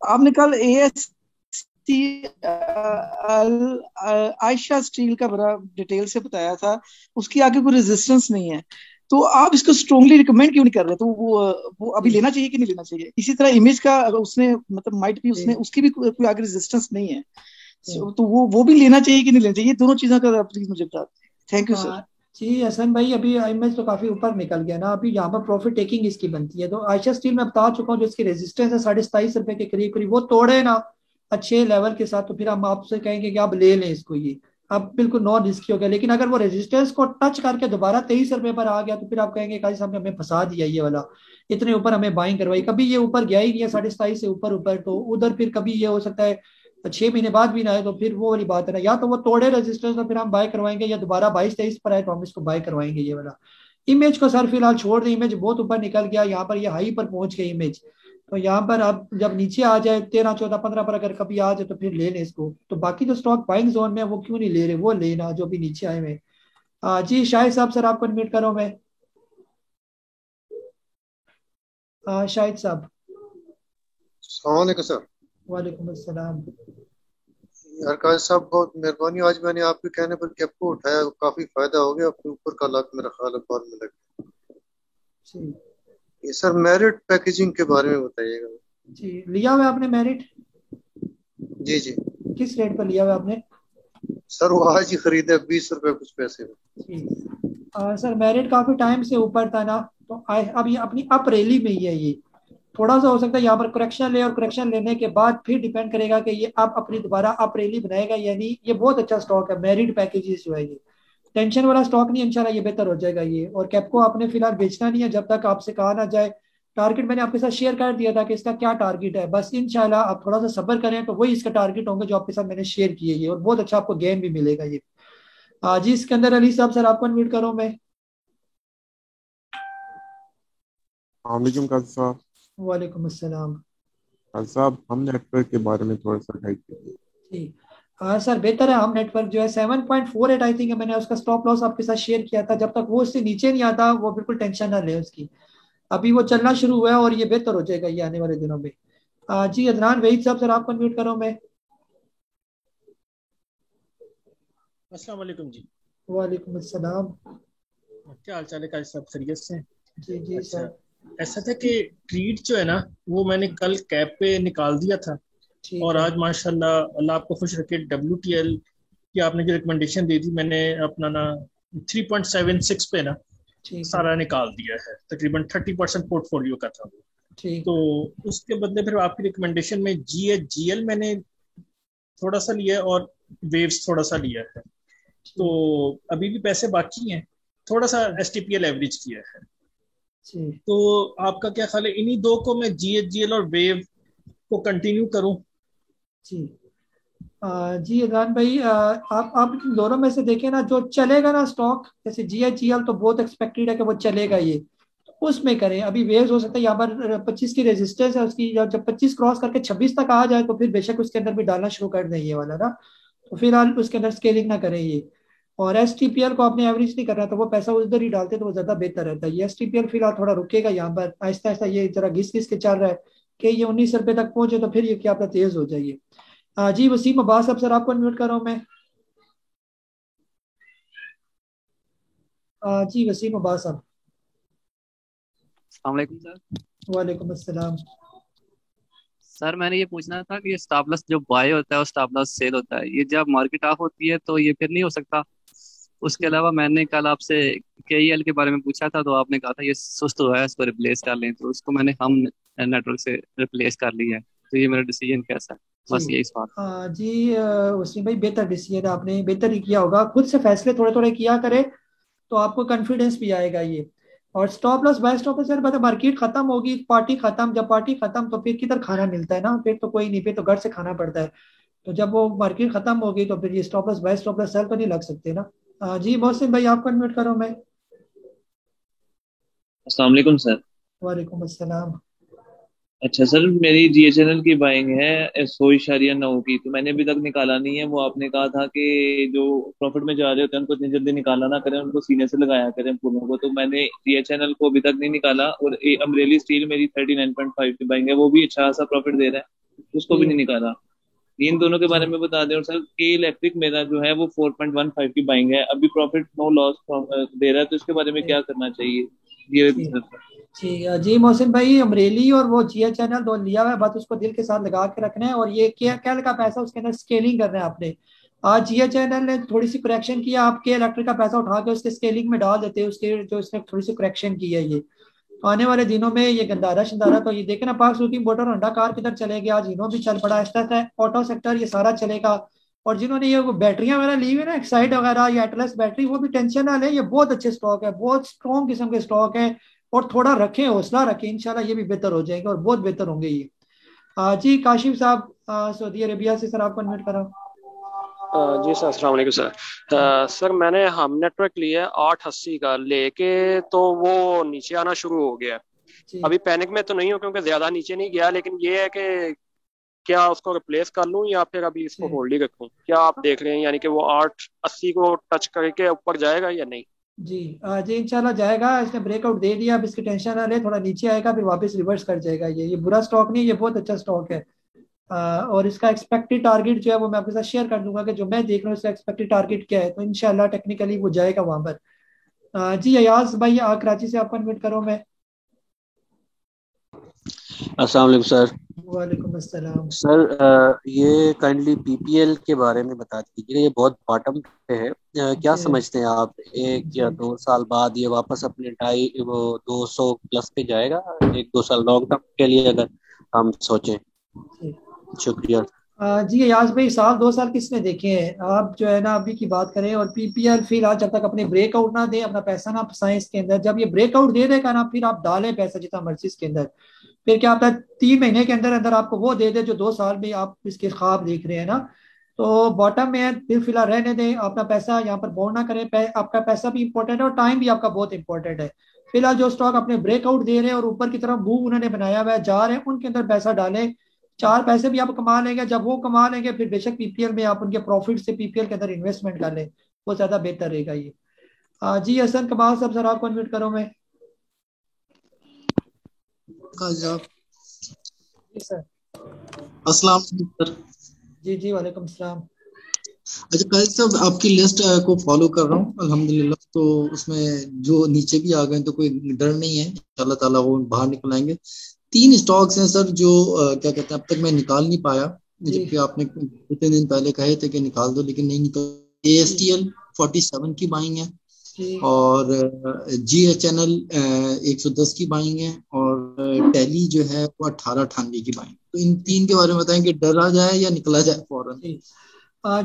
आपने कल आयशा स्टील का बड़ा डिटेल से बताया था, उसकी आगे कोई रेजिस्टेंस नहीं है, तो आप इसको स्ट्रॉन्गली रिकमेंड क्यों नहीं कर रहे? तो वो अभी लेना चाहिए कि नहीं लेना चाहिए? इसी तरह इमेज का अगर उसने मतलब माइट भी उसने उसकी भी कोई आगे रेजिस्टेंस नहीं है, तो वो भी लेना चाहिए कि नहीं लेना चाहिए? दोनों चीजों का प्लीज मुझे बता दें। Thank you sir. जी हसन भाई, अभी इमेज तो काफी ऊपर निकल गया ना, अभी यहाँ पर प्रॉफिट टेकिंग इसकी बनती है। तो आयशा स्टील में बता चुका हूँ जो इसकी रेजिस्टेंस है 27.5 रुपए के करीब करीब, वो तोड़े ना अच्छे लेवल के साथ तो फिर हम आपसे कहेंगे कि आप ले लें इसको, ये अब बिल्कुल नॉन रिस्की हो गया। लेकिन अगर वो रेजिस्टेंस को टच करके दोबारा 23 रुपए पर आ गया तो फिर आप कहेंगे काजी साहब ने हमें फंसा दिया ये वाला, इतने ऊपर हमें बाइंग करवाई। कभी ये ऊपर गया ही नहीं है 27.5 से ऊपर ऊपर, तो उधर फिर कभी ये हो सकता है 6 महीने बाद भी ना आए, तो फिर वो वाली बात है ना, या तो वो तोड़े रेजिस्टेंस तो फिर हम बाय करवाएंगे, या दोबारा 22-23 पर आए तो हम इसको बाय करवाएंगे ये वाला। इमेज को सर फिलहाल छोड़ दें, इमेज बहुत ऊपर निकल गया, यहाँ पर ये हाई पर पहुंच गई इमेज। तो यहाँ पर अब जब नीचे आ जाए 13 14 15 पर अगर कभी आ जाए तो फिर ले लें इसको। तो बाकी जो स्टॉक बाइंग जोन में वो क्यों नहीं ले रहे, वो लेना जो भी नीचे आए हुए। जी शाहिद साहब, सर आपको इनवाइट कर रहा हूँ मैं। शाहिद साहब। सर वालेकुम अस्सलाम। यार काजी साहब बहुत मेहरबानी, आज मैंने आपके कहने पर कैप को उठाया, काफी फायदा हो गया, अपने ऊपर का लाख मेरा ख्याल है बाद में लग गया। ये सर मेरिट पैकेजिंग के बारे में बताइएगा। जी लिया हुआ आपने मेरिट? जी जी। किस रेट पर लिया हुआ आपने? सर वो आज ही खरीदा 20 रुपए कुछ पैसे में। सर मेरिट काफी टाइम से ऊपर था ना, तो अब ये अपनी अप रैली में ही है, ये थोड़ा सा हो सकता है यहाँ पर करेक्शन ले, और करेक्शन लेने के बाद फिर डिपेंड करेगा कि ये आप अपनी दोबारा अप रैली बनाएगा यानी। ये बहुत अच्छा स्टॉक है मेरिट पैकेजेस जो है, ये टेंशन वाला स्टॉक नहीं, इंशाल्लाह ये बेहतर हो जाएगा ये। और कैपको आपने फिलहाल बेचना नहीं है जब तक आपसे कहा ना जाए। टारगेट मैंने आपके साथ शेयर कर दिया था कि इसका क्या टारगेट है, बस इंशाल्लाह आप थोड़ा सा सब्र करें तो वही इसका टारगेट होंगे जो आपके साथ मैंने शेयर किए ये, और बहुत अच्छा आपको गेन भी मिलेगा ये। जी सिकंदर अली साहब, सर आपको अनम्यूट करूं मैं। साहब। वालेकुम अस्सलाम। साहब हम नेटवर्क के बारे में थोड़ा सा गाइड कीजिए। जी सर बेहतर है, हम नेटवर्क जो है 7.48 आई थिंक मैंने उसका स्टॉप लॉस आपके साथ शेयर किया था, जब तक वो उससे नीचे नहीं आता वो बिल्कुल टेंशन ना ले उसकी। अभी वो चलना शुरू हुआ है और ये बेहतर हो जाएगा ये आने वाले दिनों में। जी अदनान वहीद साहब, सर आपको अनम्यूट करूं मैं। अस्सलाम वालेकुम जी। वालेकुम अस्सलाम। क्या हाल चाल है काजी साहब, खैरियत से? जी जी सर। ऐसा था कि ट्रीट जो है ना वो मैंने कल कैप पे निकाल दिया था, और आज माशाल्लाह अल्लाह आपको खुश रखे WTL की आपने जो रिकमेंडेशन दी थी मैंने अपना ना 3.76 पे ना सारा निकाल दिया है, तकरीबन 30% पोर्टफोलियो का था वो। तो उसके बदले फिर आपकी रिकमेंडेशन में GHGL मैंने थोड़ा सा लिया और वेव्स थोड़ा सा लिया है, तो अभी भी पैसे बाकी हैं, थोड़ा सा STPL एवरेज किया है। तो आपका क्या ख्याल है, इन्हीं दो को मैं GHGL और वेव को कंटिन्यू करूं? जी अदनान भाई, आप दोनों में से देखें ना, जो चलेगा ना स्टॉक, जैसे GHGL तो बहुत एक्सपेक्टेड है कि वो चलेगा ये, तो उसमें करें। अभी वेव्स हो सकता है यहाँ पर 25 की रेजिस्टेंस है उसकी, जब 25 क्रॉस करके 26 तक आ जाए तो फिर बेशक उसके अंदर भी डालना शुरू कर दें ये वाला ना, तो फिलहाल उसके अंदर स्केलिंग ना करें ये। और STPL को आपने एवरेज नहीं करना तो वो पैसा उधर ही डालते तो वो ज्यादा बेहतर रहता है। ये STPL फिलहाल थोड़ा रुकेगा यहाँ पर, आहिस्ता आहिस्ता ये जरा घिस घिस के चल रहा है कि ये 19 रुपए तक पहुंचे तो फिर ये क्या पता तेज हो जाइए। जी वसीम अब्बास साहब, सर आपको अनम्यूट कर रहा हूं मैं। जी वसीम अब्बास साहब। अस्सलाम वालेकुम सर। वालेकुम अस्सलाम। सर मैंने ये पूछना था कि ये स्टॉप लॉस जो बाय होता है और स्टॉप लॉस सेल होता है, ये जब मार्केट ऑफ होती है तो ये फिर नहीं हो सकता? उसके अलावा मैंने कल आपसे KEL के बारे में पूछा था, तो आपने कहा था ये सुस्त हुआ है, इसको रिप्लेस कर लें, तो उसको मैंने हम नेटवर्क से रिप्लेस कर लिया है। तो ये मेरा डिसीजन कैसा है, बस जी यही सवाल। जी वसीम भाई, बेहतर डिसीजन आपने बेहतर ही किया होगा। खुद से फैसले थोड़े थोड़े किया करे तो आपको कॉन्फिडेंस भी आएगा ये। और stop loss buy stop loss यार, मतलब मार्केट खत्म होगी, पार्टी खत्म, जब पार्टी खत्म तो फिर किधर खाना मिलता है ना, फिर तो कोई नहीं, फिर तो घर से खाना पड़ता है। तो जब वो मार्केट खत्म होगी तो फिर ये stop loss buy stop loss sell तो नहीं लग सकते ना। जी मोहसिन भाई, आप कन्वर्ट करो। मैं अस्सलाम वालेकुम सर। वालेकुम अस्सलाम। अच्छा सर, मेरी GHNL की बाइंग है 100.9 की, तो मैंने अभी तक निकाला नहीं है। वो आपने कहा था कि जो प्रॉफिट में जा रहे होते हैं उनको इतनी जल्दी निकाला ना करें, उनको सीने से लगाया करें पूलों को। तो मैंने GHNL को अभी तक नहीं निकाला। और अमरेली स्टील मेरी 39.5 की बाइंग है, वो भी अच्छा सा प्रॉफिट दे रहा है, उसको भी नहीं निकाला। इन दोनों के बारे में बता दें। और सर के इलेक्ट्रिक मेरा जो है वो 4.15 की बाइंग है, अभी प्रॉफिट नो लॉस दे रहा है, तो इसके बारे में क्या करना चाहिए ये सर? ठीक है जी मोहसिन भाई, अमरेली और वो GHNL दो लिया हुआ है, बस उसको दिल के साथ लगा के रखना है। और ये KEL का पैसा उसके अंदर स्केलिंग करना है आपने। आज GHNL ने थोड़ी सी करेक्शन किया, आपके इलेक्ट्रिक का पैसा उठा के उसके स्केलिंग में डाल देते हैं, उसके जो इसने थोड़ी सी करेक्शन की है ये। आने वाले दिनों में ये गंदारा शंदारा तो ये देखे ना, पाक सुजुकी मोटर होंडा कार किधर चले गया, आज इनो भी चल पड़ा, इस तरह से ऑटो सेक्टर ये सारा चलेगा। और जिन्होंने ये बैटरियां वगैरह ली हुई ना, एक्साइड वगैरह या एटलस बैटरी, वो भी टेंशन ना ले, ये बहुत अच्छे स्टॉक है, बहुत स्ट्रॉन्ग किस्म के स्टॉक है। और थोड़ा रखें, हौसला रखें, इंशाल्लाह ये भी बेहतर हो जाएंगे और बहुत बेहतर होंगे ये। जी काशिफ साहब, सऊदी अरेबिया से, सर आपको इन्वाइट करा। जी सर, अस्सलाम वालेकुम सर। सर मैंने हम नेटवर्क लिया है 880 का लेके, तो वो नीचे आना शुरू हो गया। अभी पैनिक में तो नहीं हूँ क्योंकि ज्यादा नीचे नहीं गया, लेकिन ये है कि क्या उसको रिप्लेस कर लूं या फिर अभी इसको होल्ड ही रखूं? क्या आप देख रहे हैं, यानी कि वो 880 को टच करके ऊपर जाएगा या नहीं? जी जी इंशाल्लाह जाएगा। इसने ब्रेकआउट दे दिया, अब इसकी टेंशन ना ले, थोड़ा नीचे आएगा फिर वापस रिवर्स कर जाएगा। ये बुरा स्टॉक नहीं, ये बहुत अच्छा स्टॉक है। और इसका एक्सपेक्टेड टारगेट जो है वो मैं आपके साथ शेयर कर दूंगा कि जो मैं देख रहा हूँ इसका एक्सपेक्टेड टारगेट क्या है, तो इंशाल्लाह टेक्निकली वो जाएगा वहां पर। जी अयाज भाई, कराची से आपको इन्वाइट करो मैं। अस्सलाम वालेकुम सर। वालेकुम अस्सलाम। सर ये काइंडली PPL के बारे में बता दीजिए, ये बहुत बॉटम पे है। क्या समझते हैं आप, 1 या 2 साल बाद ये वापस अपने 200 प्लस पे जाएगा? 1-2 साल लॉन्ग टर्म के लिए अगर हम सोचें। शुक्रिया। जी अयाज भाई, 1-2 साल किसने देखे हैं? आप जो है ना अभी की बात करें। और PPL फिलहाल जब तक अपने ब्रेकआउट ना दे, अपना पैसा ना फंसाएं इसके अंदर। जब ये ब्रेकआउट दे देगा ना, फिर आप डालें पैसा जितना मर्जी इसके अंदर। फिर क्या आपका 3 महीने के अंदर अंदर आपको वो दे दे जो 2 साल में आप इसके ख्वाब देख रहे हैं ना। तो बॉटम में है, फिर फिलहाल रहने दें, अपना पैसा यहाँ पर बोर्ड ना करें। आपका पैसा भी इंपॉर्टेंट है और टाइम भी आपका बहुत इंपॉर्टेंट है। फिलहाल जो स्टॉक अपने ब्रेकआउट दे रहे हैं और ऊपर की तरफ मूव उन्होंने बनाया हुआ है, जा रहे हैं, उनके अंदर पैसा डालें। 4 पैसे भी आप कमा लेंगे। जब वो कमा लेंगे फिर बेशक PPL में आप उनके प्रॉफिट से PPL के अंदर इन्वेस्टमेंट कर लें, वो ज्यादा बेहतर रहेगा ये। जी हसन कमाल साहब, सर आपको इन्वाइट करो मैं। सर अस्सलाम सर। जी वालेकुम सलाम। अच्छा काजी साहब, आपकी लिस्ट को फॉलो कर रहा हूँ अल्हम्दुलिल्लाह। तो उसमें जो नीचे भी आ गए तो कोई डर नहीं है, अल्लाह ताला वो बाहर निकल आएंगे। 3 स्टॉक्स हैं सर जो क्या कहते हैं अब तक मैं निकाल नहीं पाया, जबकि आपने कुछ दिन पहले कहे थे कि निकाल दो, लेकिन नहीं निकाल। ASTL 47 की बाइंग है और GHNL 110 की बाइंग है और टैली जो है वो 1898 की बाइंग। तो इन 3 के बारे में बताएं कि डरा जाए या निकला जाए फौरन।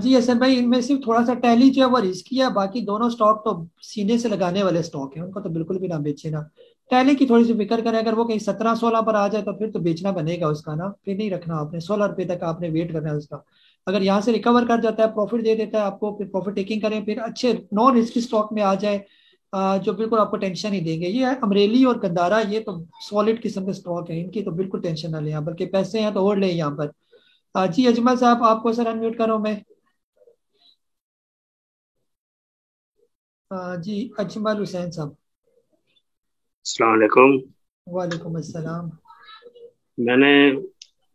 जी हसन भाई, इनमें सिर्फ थोड़ा सा टैली जो है वो रिस्की है, बाकी दोनों स्टॉक तो सीने से लगाने वाले स्टॉक है, उनको तो बिल्कुल भी ना बेचे ना। टैली की थोड़ी सी फिक्र करें, अगर वो कहीं 17-16 पर आ जाए तो फिर तो बेचना बनेगा उसका ना, फिर नहीं रखना आपने। 16 रुपए तक आपने वेट करना है उसका। अगर यहाँ से रिकवर कर जाता है, प्रॉफिट दे देता है आपको, फिर प्रॉफिट टेकिंग करें, फिर अच्छे नॉन रिस्की स्टॉक में आ जाए जो बिल्कुल आपको टेंशन ही देंगे। ये है अमरेली और गंदारा, ये तो सॉलिड किस्म के स्टॉक है, इनकी तो बिल्कुल टेंशन ना लें, बल्कि पैसे हैं तो और ले यहाँ पर। जी अजमल साहब, आपको सर अनम्यूट करो मैं। जी अजमल हुसैन साहब। अस्सलाम वालेकुम। वालेकुम अस्सलाम। मैंने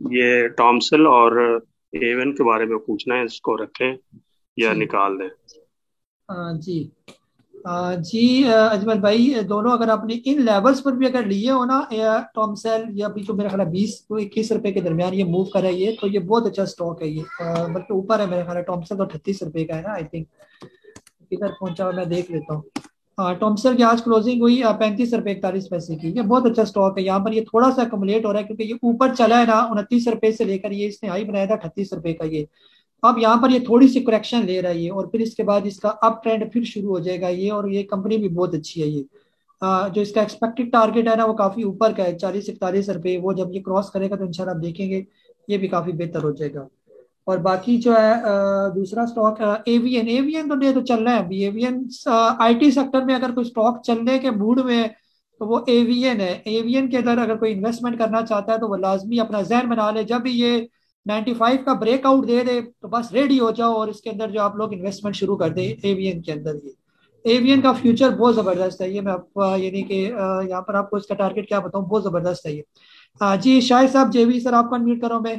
ये टॉमसल और एवन के बारे में पूछना है, इसको रखें या निकाल दें? जी जी अजमल भाई, दोनों अगर आपने इन लेवल्स पर भी अगर लिए हो ना, या टॉमसेल या अभी जो मेरा ख्याल है 20 को 21 रुपए के दरमियान ये मूव कर रही है, तो ये बहुत अच्छा स्टॉक है ये। बल्कि ऊपर है मेरा ख्याल है, टॉमसेल तो 38 रुपए का है ना आई थिंक। किधर पहुंचा हुआ मैं देख लेता हूँ। टॉमसेल की आज क्लोजिंग हुई 35 रुपए 41 पैसे की। ये बहुत अच्छा स्टॉक है। यहाँ पर ये थोड़ा सा अकोमोलेट हो रहा है क्योंकि ये ऊपर चला है ना 29 रुपए से लेकर, ये इसने हाई बनाया था 38 रुपए का ये। अब यहाँ पर ये थोड़ी सी करेक्शन ले रहा है ये, और फिर इसके बाद इसका अप ट्रेंड फिर शुरू हो जाएगा ये। और ये कंपनी भी बहुत अच्छी है ये। जो इसका एक्सपेक्टेड टारगेट है ना वो काफी ऊपर का है, 40 41 रुपए। वो जब ये क्रॉस करेगा तो इंशाल्लाह आप देखेंगे ये भी काफी बेहतर हो जाएगा। और बाकी जो है दूसरा स्टॉक एवीएन। एवीएन तो ये तो चल रहा है अभी। एवीएन आईटी सेक्टर में अगर कोई स्टॉक चलने के मूड में है तो वो एवीएन है। एवीएन के अंदर अगर कोई इन्वेस्टमेंट करना चाहता है तो वो लाजमी अपना जहन बना ले, जब भी ये 95 का ब्रेकआउट दे दे तो बस रेडी हो जाओ और इसके अंदर जो आप लोग इन्वेस्टमेंट शुरू कर दे एवीएन के अंदर। ये एवीएन का फ्यूचर बहुत जबरदस्त है ये। मैं आपको यानी कि यहाँ पर आपको इसका टारगेट क्या बताऊँ, बहुत जबरदस्त है ये। जी शाहिद साहब, जेवी सर आपको अनम्यूट करो मैं।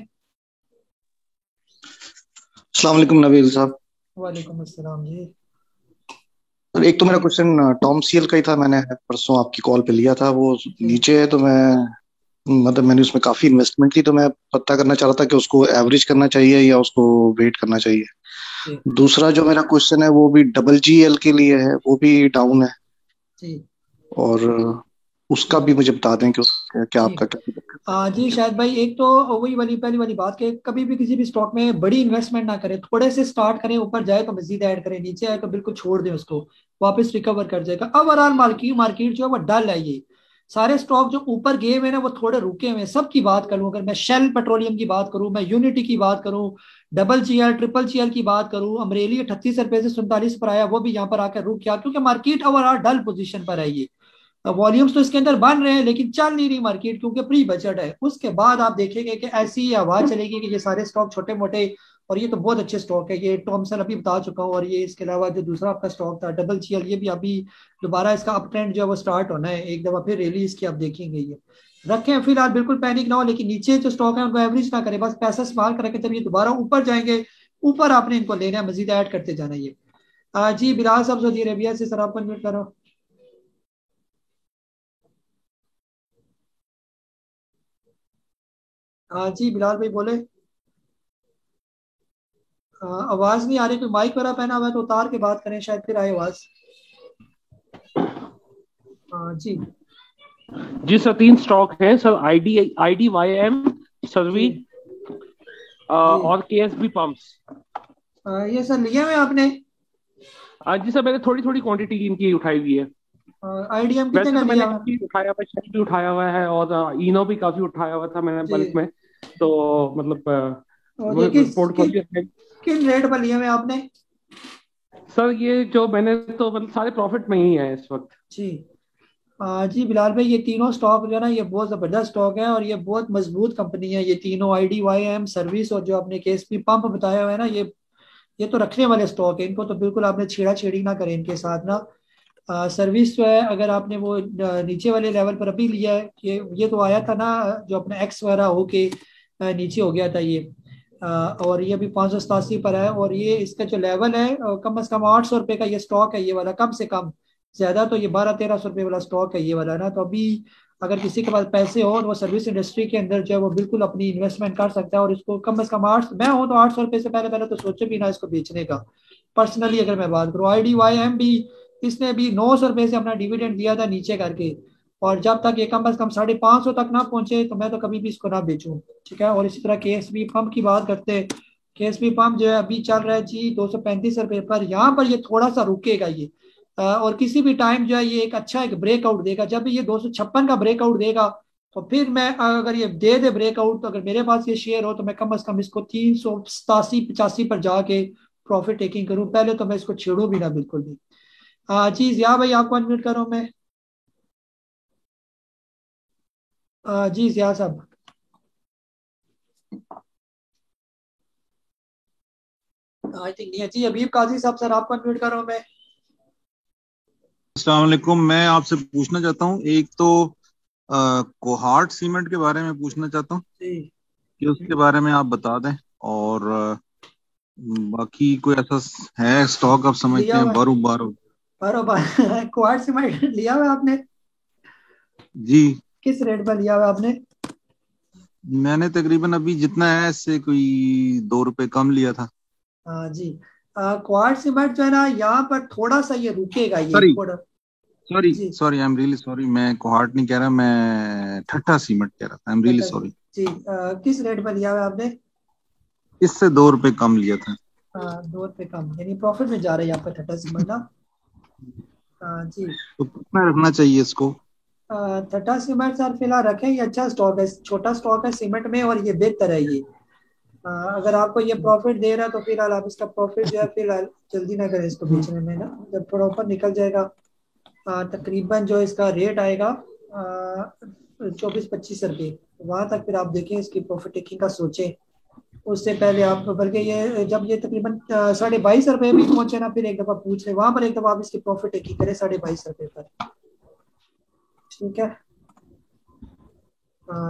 अस्सलाम वालेकुम नबील साहब। वालेकुम अस्सलाम जी। एक तो मेरा क्वेश्चन टॉम सीएल का ही था, मैंने परसों आपकी कॉल पे लिया था, वो नीचे है तो मैंने उसमें काफी इन्वेस्टमेंट थी, तो मैं पता करना चाह रहा था कि उसको एवरेज करना चाहिए या उसको वेट करना चाहिए। दूसरा जो मेरा क्वेश्चन है वो भी डबल जीएल के लिए है, वो भी डाउन है, और उसका भी मुझे बता दें कि उसका क्या आपका क्या। जी शायद भाई, एक तो वही वाली पहली वाली बात कि कभी भी किसी भी स्टॉक में बड़ी इन्वेस्टमेंट ना करें, थोड़े से स्टार्ट करें, ऊपर जाए तो मजीद ऐड करें, नीचे आए तो बिल्कुल छोड़ दें उसको, वापस रिकवर कर जाएगा। ओवरऑल मार्केट जो है वो डल है ये। सारे स्टॉक जो ऊपर गए हुए ना वो थोड़े रुके हुए हैं। सबकी बात करूं, अगर मैं शेल पेट्रोलियम की बात करूं, मैं यूनिटी की बात करूं, डबल जीएल ट्रिपल जीएल की बात करूं, अमरेली 38 रुपए से 47 पर आया, वो भी यहाँ पर आकर रुक गया क्योंकि मार्केट ओवरऑल डल पोजीशन पर है ये। वॉल्यूम्स तो इसके अंदर बन रहे हैं लेकिन चल नहीं रही मार्केट क्योंकि प्री बजट है। उसके बाद आप देखेंगे कि ऐसी आवाज चलेगी कि ये सारे स्टॉक छोटे मोटे, और ये तो बहुत अच्छे स्टॉक है ये। टॉमसन अभी बता चुका हूँ, और ये इसके अलावा जो दूसरा आपका स्टॉक था डबल जीएल, ये भी अभी दोबारा इसका अप ट्रेंड जो है वो स्टार्ट होना है, एक दफा फिर रिलीज की आप देखेंगे ये। रखें फिलहाल, बिल्कुल पैनिक ना हो, लेकिन नीचे जो स्टॉक है उनको एवरेज ना करें, बस पैसा इस्तेमाल करके जब ये दोबारा ऊपर जाएंगे, ऊपर आपने इनको लेना है, मजीद ऐड करते जाना ये। जी बिलाल साहब सऊदी अरेबिया से, सर आपको अनम्यूट करो। हाँ जी बिलाल भाई बोले। आवाज नहीं आ रही, कोई माइक वगैरह पहना हुआ है तो उतार के बात करें, शायद फिर आए आवाज। जी जी सर, 3 स्टॉक है सर, IDYM, सर्वी और KSB पंप्स। ये सर लिए हुए आपने? जी सर, मैंने थोड़ी थोड़ी क्वांटिटी इनकी उठाई हुई है। IDM कितने का लिया? उठाया हुआ, शेल भी उठाया हुआ है, और इनो भी काफी उठाया हुआ था मैंने बल्क में, तो मतलब किन रेट पर लिए हुए आपने? सर ये जो मैंने तो मतलब सारे प्रॉफिट में ही है इस वक्त। जी जी बिलाल भाई, ये तीनों स्टॉक जो है ना ये बहुत जबरदस्त स्टॉक है और ये बहुत मजबूत कंपनी है ये तीनों, IDYM, सर्विस और जो आपने KSB पंप बताया हुआ है ना, ये तो रखने वाले स्टॉक है, इनको तो बिल्कुल आपने छेड़ा छेड़ी ना करें इनके साथ ना। सर्विस जो है अगर आपने वो नीचे वाले लेवल पर अभी लिया है, ये तो आया था ना जो अपना एक्स वगैरह होके नीचे हो गया था ये, और ये अभी 587 पर है, और ये इसका जो लेवल है कम से कम 800 रुपये का ये स्टॉक है ये वाला, कम से कम, ज्यादा तो ये 1200-1300 रुपये वाला स्टॉक है ये वाला ना। तो अभी अगर किसी के पास पैसे हो तो वो सर्विस इंडस्ट्री के अंदर जो है वो बिल्कुल अपनी इन्वेस्टमेंट कर सकता है, और इसको कम से कम 8, मैं हूँ तो 800 रुपये से पहले तो सोचे भी ना इसको बेचने का। पर्सनली अगर मैं बात करूँ, IDYM भी इसने भी 900 रुपये से अपना डिविडेंड दिया था नीचे करके, और जब तक ये कम से कम 550 तक ना पहुंचे तो मैं तो कभी भी इसको ना बेचूं, ठीक है। और इसी तरह KSB पंप की बात करते हैं, KSB पंप जो है अभी चल रहा है जी 235 रुपये पर, यहाँ पर ये थोड़ा सा रुकेगा ये, और किसी भी टाइम जो है ये एक अच्छा एक ब्रेकआउट देगा। जब ये 256 का ब्रेकआउट देगा तो फिर मैं अगर ये दे ब्रेकआउट, तो अगर मेरे पास ये शेयर हो तो मैं कम से कम इसको 387-85 पर जाके प्रॉफिट टेकिंग करूं, पहले तो मैं इसको छेड़ू भी ना बिल्कुल भी। जी जिया भाई आपको अनम्यूट करूं मैं। जी जिया साहब। आई थिंक नहीं है जी। अबीब काजी साहब, सर आपको अनम्यूट करूं मैं। अस्सलाम वालेकुम, मैं आपसे पूछना चाहता हूँ, एक तो कोहार्ट सीमेंट के बारे में पूछना चाहता हूँ कि उसके बारे में आप बता दें, और बाकी कोई ऐसा है स्टॉक आप समझते हैं बारू और क्वार्ट्ज सीमेंट लिया हुआ आपने? जी किस रेट पर लिया हुआ आपने? मैंने तकरीबन अभी जितना है इससे कोई 2 रुपए कम लिया था। हाँ जी। क्वार्ट्ज सीमेंट जो है ना यहाँ पर थोड़ा सा ये रुकेगा, ये सॉरी थोड़ा। सॉरी जी sorry, I am really sorry, मैं कोहार्ट नहीं कह रहा, मैं ठट्टा सीमेंट कह रहा था। I am really sorry. जी किस रेट पर लिया हुआ आपने? इससे 2 रुपए कम लिया था। 2 रुपए कम, यानी प्रॉफिट में जा रहा है यहाँ पर ठट्टा सीमेंट ना। जी। तो कितना रखना चाहिए इसको? ठट्टा सीमेंट सर फिलहाल रखें, ये अच्छा स्टॉक है, छोटा स्टॉक है सीमेंट में और ये बेहतर है ये। अगर आपको ये प्रॉफिट दे रहा है तो फिलहाल आप इसका प्रॉफिट जो है फिलहाल जल्दी ना करें इसको बेचने में ना। जब प्रॉपर निकल जाएगा तकरीबन जो इसका रेट आएगा 24-25 रुपये, वहां तक फिर आप देखें इसकी प्रॉफिट टेकिंग का सोचें। उससे पहले आप, बल्कि ये जब ये तकरीबन 22.5 रुपये भी पहुंचे ना, फिर एक दफा पूछ लें, वहां पर एक दफा आप इसकी प्रॉफिट टेकिंग करें 22.5 रुपये पर। ठीक है।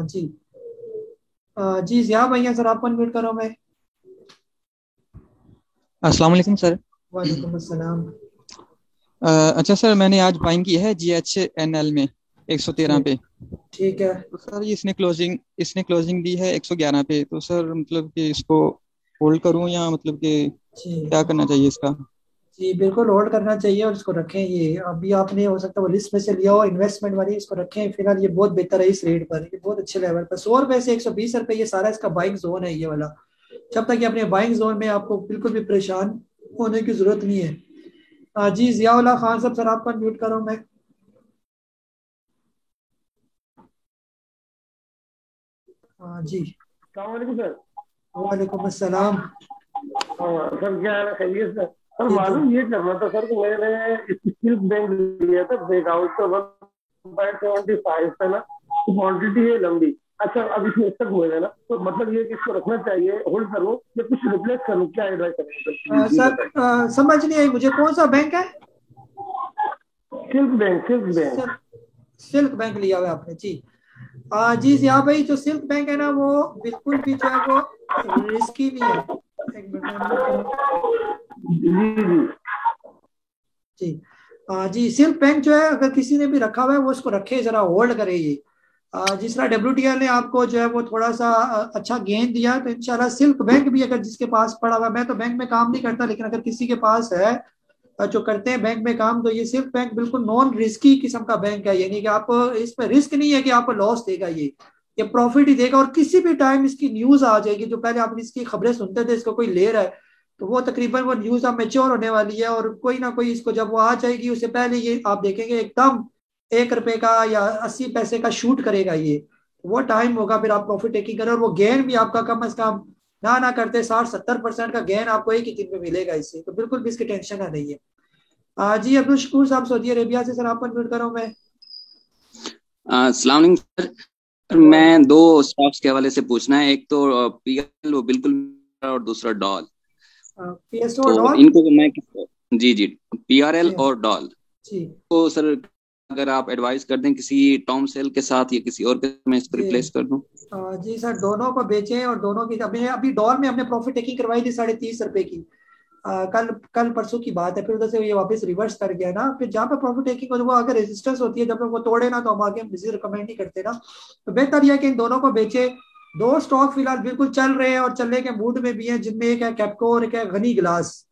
जी जी जिया भैया सर आपको अनम्यूट करो मैं। अस्सलाम वालेकुम सर। वालेकुम अस्सलाम। अच्छा सर, मैंने आज बाइंग की है GHNL में 113 पे। ठीक है। तो सर ये इसने क्लोजिंग दी है 111 पे, तो सर मतलब कि इसको होल्ड करूं या मतलब कि क्या करना चाहिए इसका? जी बिल्कुल होल्ड करना चाहिए और इसको रखें। ये अभी आपने हो सकता है वो लिस्ट में से लिया हो इन्वेस्टमेंट वाली, इसको रखें फिलहाल, ये बहुत बेहतर है इस रेट पर, ये बहुत अच्छे लेवल पर 100 रुपए से 120 रुपए, ये सारा इसका बाइंग जोन है ये वाला। जब तक ये अपने बाइंग जोन में, आपको बिल्कुल भी परेशान होने की जरूरत नहीं है। जी जियाउल्लाह खान साहब सर आपको अनम्यूट करो मैं। जी सर। वालेकुम अस्सलाम। सर क्या है, खैरियत सर? सर मालूम ये करना था सर कि मैंने स्किल बैंक लिया था ब्रेकआउट का 1.75 पे ना, क्वांटिटी है लंबी। अच्छा अब इसमें स्टक हुए है ना, तो मतलब ये कि इसको रखना चाहिए, होल्ड करूं या कुछ रिप्लेस करूं, क्या एडवाइस करेंगे सर? समझ नहीं आई मुझे, कौन सा बैंक है? Silk bank. सिल्क बैंक लिया हुआ आपने? जी जी जिया भाई, जो सिल्क बैंक है ना वो बिल्कुल भी जो है वो रिस्की नहीं है। एक मिनट। जी जी सिल्क बैंक जो है अगर किसी ने भी रखा हुआ है वो इसको रखे, जरा होल्ड करे ये। जिस तरह WTL ने आपको जो है वो थोड़ा सा अच्छा गेन दिया, तो इंशाल्लाह सिल्क बैंक भी अगर जिसके पास पड़ा हुआ, मैं तो बैंक में काम नहीं करता, लेकिन अगर किसी के पास है जो करते हैं बैंक में काम, तो ये सिल्क बैंक बिल्कुल नॉन रिस्की किस्म का बैंक है, यानी कि आप इसमें रिस्क नहीं है कि आपको लॉस देगा, ये प्रॉफिट ही देगा। और किसी भी टाइम इसकी न्यूज आ जाएगी, जो पहले आप इसकी खबरें सुनते थे इसको कोई ले रहा है, तो वो तकरीबन वो न्यूज अब मेच्योर होने वाली है, और कोई ना कोई इसको जब वो आ जाएगी उससे पहले ये आप देखेंगे एकदम 1 रुपए का या 80 पैसे का शूट करेगा ये। वो टाइम होगा फिर आप प्रॉफिट टेकिंग करें, और वो गेन भी आपका कम अज कम ना करते 60-70% का गेन आपको एक ही दिन में मिलेगा इससे, तो बिल्कुल भी इसकी टेंशन नहीं है। जी अब्दुल शकूर साहब सऊदी अरेबिया से, सर आपको अनम्यूट करो मैं। अस्सलाम वालेकुम सर, मैं 2 स्टॉक्स के हवाले से पूछना है। एक तो PL वो बिल्कुल, और दूसरा डॉल। PSO तो डॉल? इनको मैं जी PRL और डॉल जी, तो सर अगर आप एडवाइस कर दें किसी टॉम सेल के साथ या किसी और के, मैं इसको रिप्लेस कर दूं। जी सर दोनों को बेचें, और दोनों की अभी डॉल में हमने प्रॉफिट टेकिंग करवाई थी 30.5 रुपए की, कल परसों की बात है, फिर उधर से ये वापस रिवर्स कर गया ना। फिर जहाँ पे प्रॉफिट टेकिंग हो वो अगर रेजिस्टेंस होती है, जब वो तोड़े ना, तो हम आगे रिकमेंड नहीं करते ना। तो बेहतर यह है कि इन दोनों को बेचे। 2 स्टॉक फिलहाल बिल्कुल चल रहे हैं और चलने के मूड में भी हैं, जिनमें एक है कैप्को और एक है गनी ग्लास,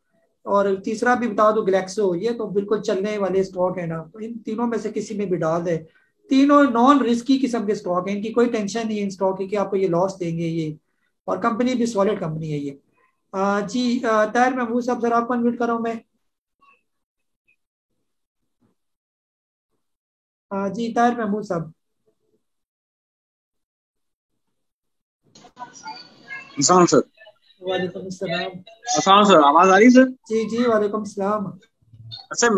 और तीसरा भी बता दो ग्लैक्सो। ये तो बिल्कुल चलने वाले स्टॉक है ना, तो इन तीनों में से किसी में भी डाल दे। तीनों नॉन रिस्की किस्म के स्टॉक है, इनकी कोई टेंशन नहीं है इन स्टॉक की कि आपको ये लॉस देंगे ये, और कंपनी भी सॉलिड कंपनी है ये। जी ताहिर महमूद साहब सर आपको अनम्यूट करो मैं। जी ताहिर महमूद साहब। सर वालेकुम अस्सलाम। सर आवाज आ रही सर? जी वालेकुम अस्सलाम। अच्छा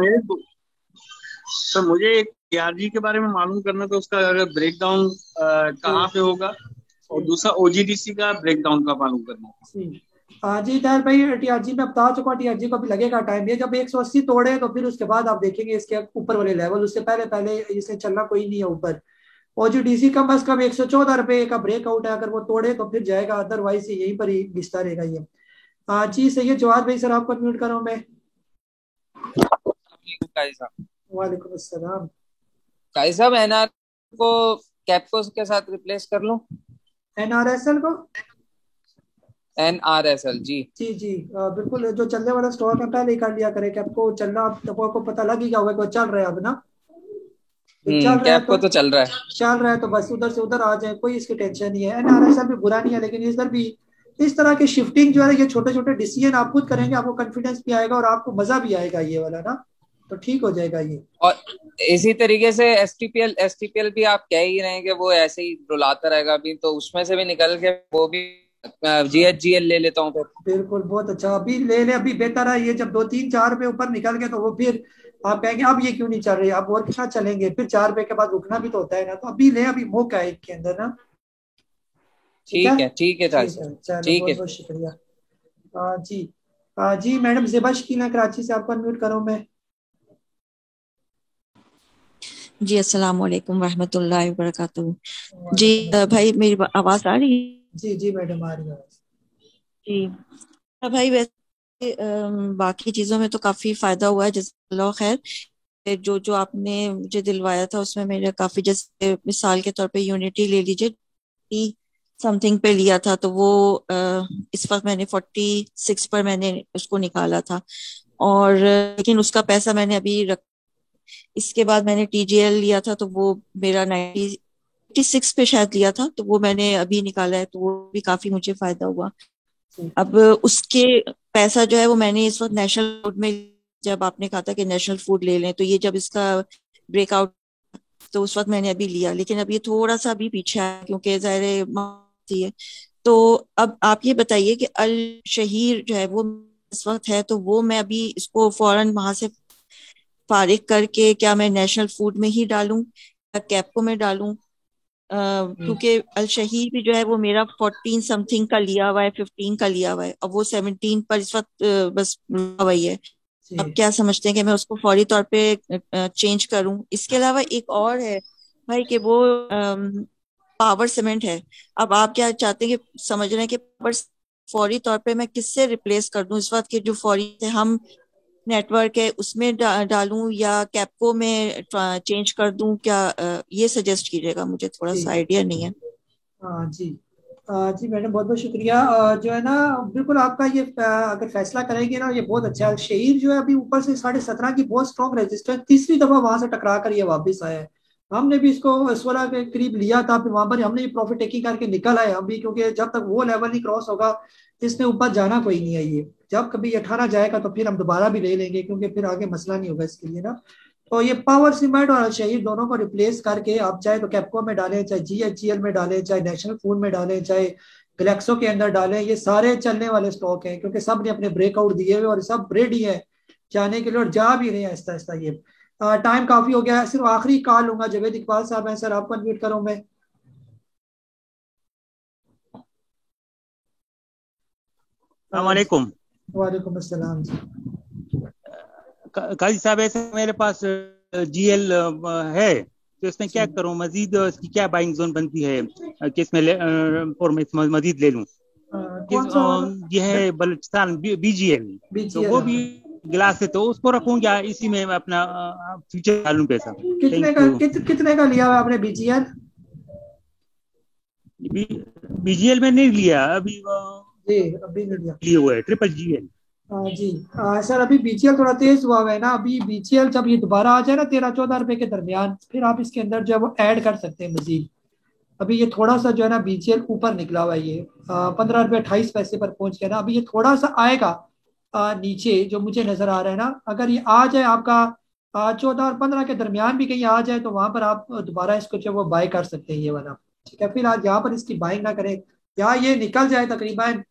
सर मुझे एक TRG के बारे में मालूम करना था, उसका अगर ब्रेकडाउन कहाँ पे होगा, और दूसरा OGDC का ब्रेकडाउन का मालूम करना था। जी ताहिर भाई TRG में बता चुका, TRG को भी लगेगा टाइम, ये जब 180 तोड़े तो फिर उसके बाद आप देखेंगे इसके ऊपर वाले लेवल, उससे पहले इसे चलना कोई नहीं है ऊपर। OGDC कम अज कम 114 रुपए का ब्रेकआउट है, अगर वो तोड़े तो फिर जाएगा, अदरवाइज यहीं पर ही घिसता रहेगा ये। जी सैयद जवाद भाई सर आपको म्यूट करो मैं। काजी साहब। वालेकुम अस्सलाम। काजी साहब एनआर को कैपको के साथ रिप्लेस कर लूं? एनआरएसएल को? एनआरएसएल जी जी बिल्कुल, जो चलने वाला स्टॉक है पहले ही कर लिया करे। कैपको चलना आपको पता लग ही गया होगा कि चल रहा है अब ना। चल रहा है कैपको तो चल रहा है, चल रहा है तो बस उधर से उधर आ जाए, कोई इसकी टेंशन नहीं है। एनआरएसएल भी बुरा नहीं है, लेकिन इधर भी इस तरह की शिफ्टिंग जो है, ये छोटे छोटे डिसीजन आप खुद करेंगे, आपको कॉन्फिडेंस भी आएगा और आपको मजा भी आएगा ये वाला ना, तो ठीक हो जाएगा ये। और इसी तरीके से एसटीपीएल भी आप कह ही रहे हैं कि वो ऐसे ही रुलाता रहेगा अभी, तो उसमें से भी निकल के वो भी जीएचजीएल ले लेता हूँ फिर। बिल्कुल, बहुत अच्छा, अभी ले ले, अभी बेहतर है ये। जब 2-3-4 पे ऊपर निकल गए तो वो फिर आप कहेंगे अब ये क्यों नहीं चल रही, अब और कितना चलेंगे, फिर 4 पे के बाद रुकना भी तो होता है ना, तो अभी ले, अभी मौका है इसके अंदर ना। ठीक है चलो, बहुत बहुत शुक्रिया। जी मैडम ज़ेबा शकील है कराची से, आपको अनम्यूट करूं मैं। जी अस्सलाम वालेकुम रहमतुल्लाहि व बरकातुहू। जी भाई मेरी आवाज आ रही है? जी मैडम आ रही है जी भाई। वैसे बाकी चीजों में तो काफी फायदा हुआ है, जज़ाकल्लाह खैर। जो आपने मुझे दिलवाया था उसमें मेरा काफी, जैसे मिसाल के तौर पे यूनिटी ले लीजिए, समथिंग पे लिया था तो वो इस वक्त मैंने 46 पर मैंने उसको निकाला था, और लेकिन उसका पैसा मैंने अभी रख, इसके बाद मैंने टीजीएल लिया था तो वो मेरा 96 पे शायद लिया था, तो वो मैंने अभी निकाला है, तो वो भी काफी मुझे फायदा हुआ। अब उसके पैसा जो है वो मैंने इस वक्त नेशनल फूड में, जब आपने कहा था कि नेशनल फूड ले लें, तो ये जब इसका ब्रेकआउट तो उस वक्त मैंने अभी लिया, लेकिन अब ये थोड़ा सा अभी पीछे है क्योंकि ज़ाहिर है। तो अब आप ये बताइए कि अल शहीर जो है वो इस वक्त है, तो वो मैं अभी इसको फौरन वहां से फारिग करके क्या मैं नेशनल फूड में ही डालूं या कैपको में डालूं? क्योंकि अल शहीर भी जो है वो मेरा 14 समथिंग का लिया हुआ है, 15 का लिया हुआ है, अब वो 17 पर इस वक्त बस वही है। अब क्या समझते हैं कि मैं उसको फौरी तौर पे चेंज करूं? इसके अलावा एक और है भाई कि वो पावर सीमेंट है। अब आप क्या चाहते हैं कि समझ रहे हैं कि पावर फौरी तौर पे मैं किससे रिप्लेस कर दूं इस वक्त के जो फौरी से हम नेटवर्क है उसमें डालूं या कैपको में चेंज कर दूं? क्या ये सजेस्ट कीजिएगा, मुझे थोड़ा सा आइडिया नहीं है। जी मैडम बहुत बहुत शुक्रिया। जो है ना बिल्कुल आपका ये अगर फैसला करेंगे ना ये बहुत अच्छा है। शेर जो है अभी ऊपर से 17.5 की बहुत स्ट्रॉन्ग रेजिस्टेंस, तीसरी दफा वहां से टकरा कर ये वापस आया है। हमने भी इसको 16 के करीब लिया था, फिर वहां पर हमने भी प्रॉफिट टेकिंग करके निकल आए हम भी, क्योंकि जब तक वो लेवल नहीं क्रॉस होगा इसने ऊपर जाना कोई नहीं है। ये जब कभी 18 जाएगा तो फिर हम दोबारा भी ले लेंगे, क्योंकि फिर आगे मसला नहीं होगा इसके लिए ना। तो ये पावर सीमेंट और शहीद दोनों को रिप्लेस करके आप चाहे तो कैपको में डालें, चाहे जीएचजीएल में डालें, चाहे नेशनल फूड में डालें, चाहे ग्लैक्सो के अंदर डालें, ये सारे चलने वाले स्टॉक हैं, क्योंकि सब ने अपने ब्रेकआउट दिए हुए और सब रेडी है जाने के लिए और जा भी रहे हैं आहिस्ता आहिस्ता। ये टाइम काफी हो गया है, सिर्फ आखिरी कॉल लूंगा। जावेद इकबाल साहब हैं सर, आपको अनम्यूट करूं मैं। अस्सलामुअलैकुम। वालेकुम अस्सलाम जी। काजी साहब ऐसे मेरे पास जीएल है, तो इसमें क्या करूं? मजीद इसकी क्या बाइंग जोन बनती है कि इसमें और मैं इसमें मजीद ले लूं? ये है बलूचिस्तान बीजीएल, तो वो भी गिलास है, तो उसको रखूं या इसी में अपना फ्यूचर डालूं पैसा? कितने का लिया हुआ आपने बीजीएल? बीजीएल में नहीं लिया अभी, अभी नहीं लिया, लिए हुआ है ट्रिपल जीएल। जी सर, अभी बीजीएल थोड़ा तेज हुआ है ना। अभी बीजीएल जब ये दोबारा आ जाए ना 13-14 रुपए के दरमियान, फिर आप इसके अंदर जो है वो ऐड कर सकते हैं मजीद। अभी ये थोड़ा सा जो है ना बीजीएल ऊपर निकला हुआ है, ये 15 रुपए 28 पैसे पर पहुंच गया ना। अभी ये थोड़ा सा आएगा नीचे जो मुझे नजर आ रहा है ना। अगर ये आ जाए आपका 14 और 15 के दरमियान भी कहीं आ जाए तो वहां पर आप दोबारा इसको जो वो बाय कर सकते हैं ये वाला, ठीक है। फिर आज यहाँ पर इसकी बाइंग ना करें, यहाँ ये निकल जाए तकरीबन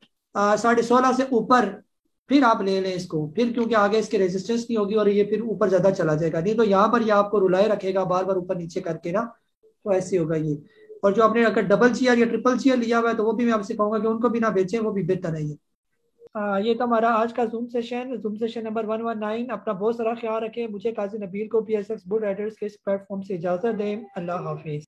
16.5 से ऊपर, फिर आप ले लें इसको, फिर क्योंकि आगे इसके रेजिस्टेंस नहीं होगी और ये फिर ऊपर ज्यादा चला जाएगा। नहीं तो यहाँ पर ये आपको रुलाए रखेगा बार बार ऊपर नीचे करके ना, तो ऐसे होगा ये। और जो आपने अगर डबल चेयर या ट्रिपल चेयर लिया हुआ है तो वो भी मैं आपसे कहूंगा कि उनको भी ना बेचें, वो भी बेहतर है ये। ये तो हमारा आज का जूम सेशन नंबर 119। अपना बहुत सारा ख्याल रखें। मुझे काजी नबील को PSX बुल राइडर्स के इस प्लेटफॉर्म से इजाजत दें। अल्लाह हाफिज।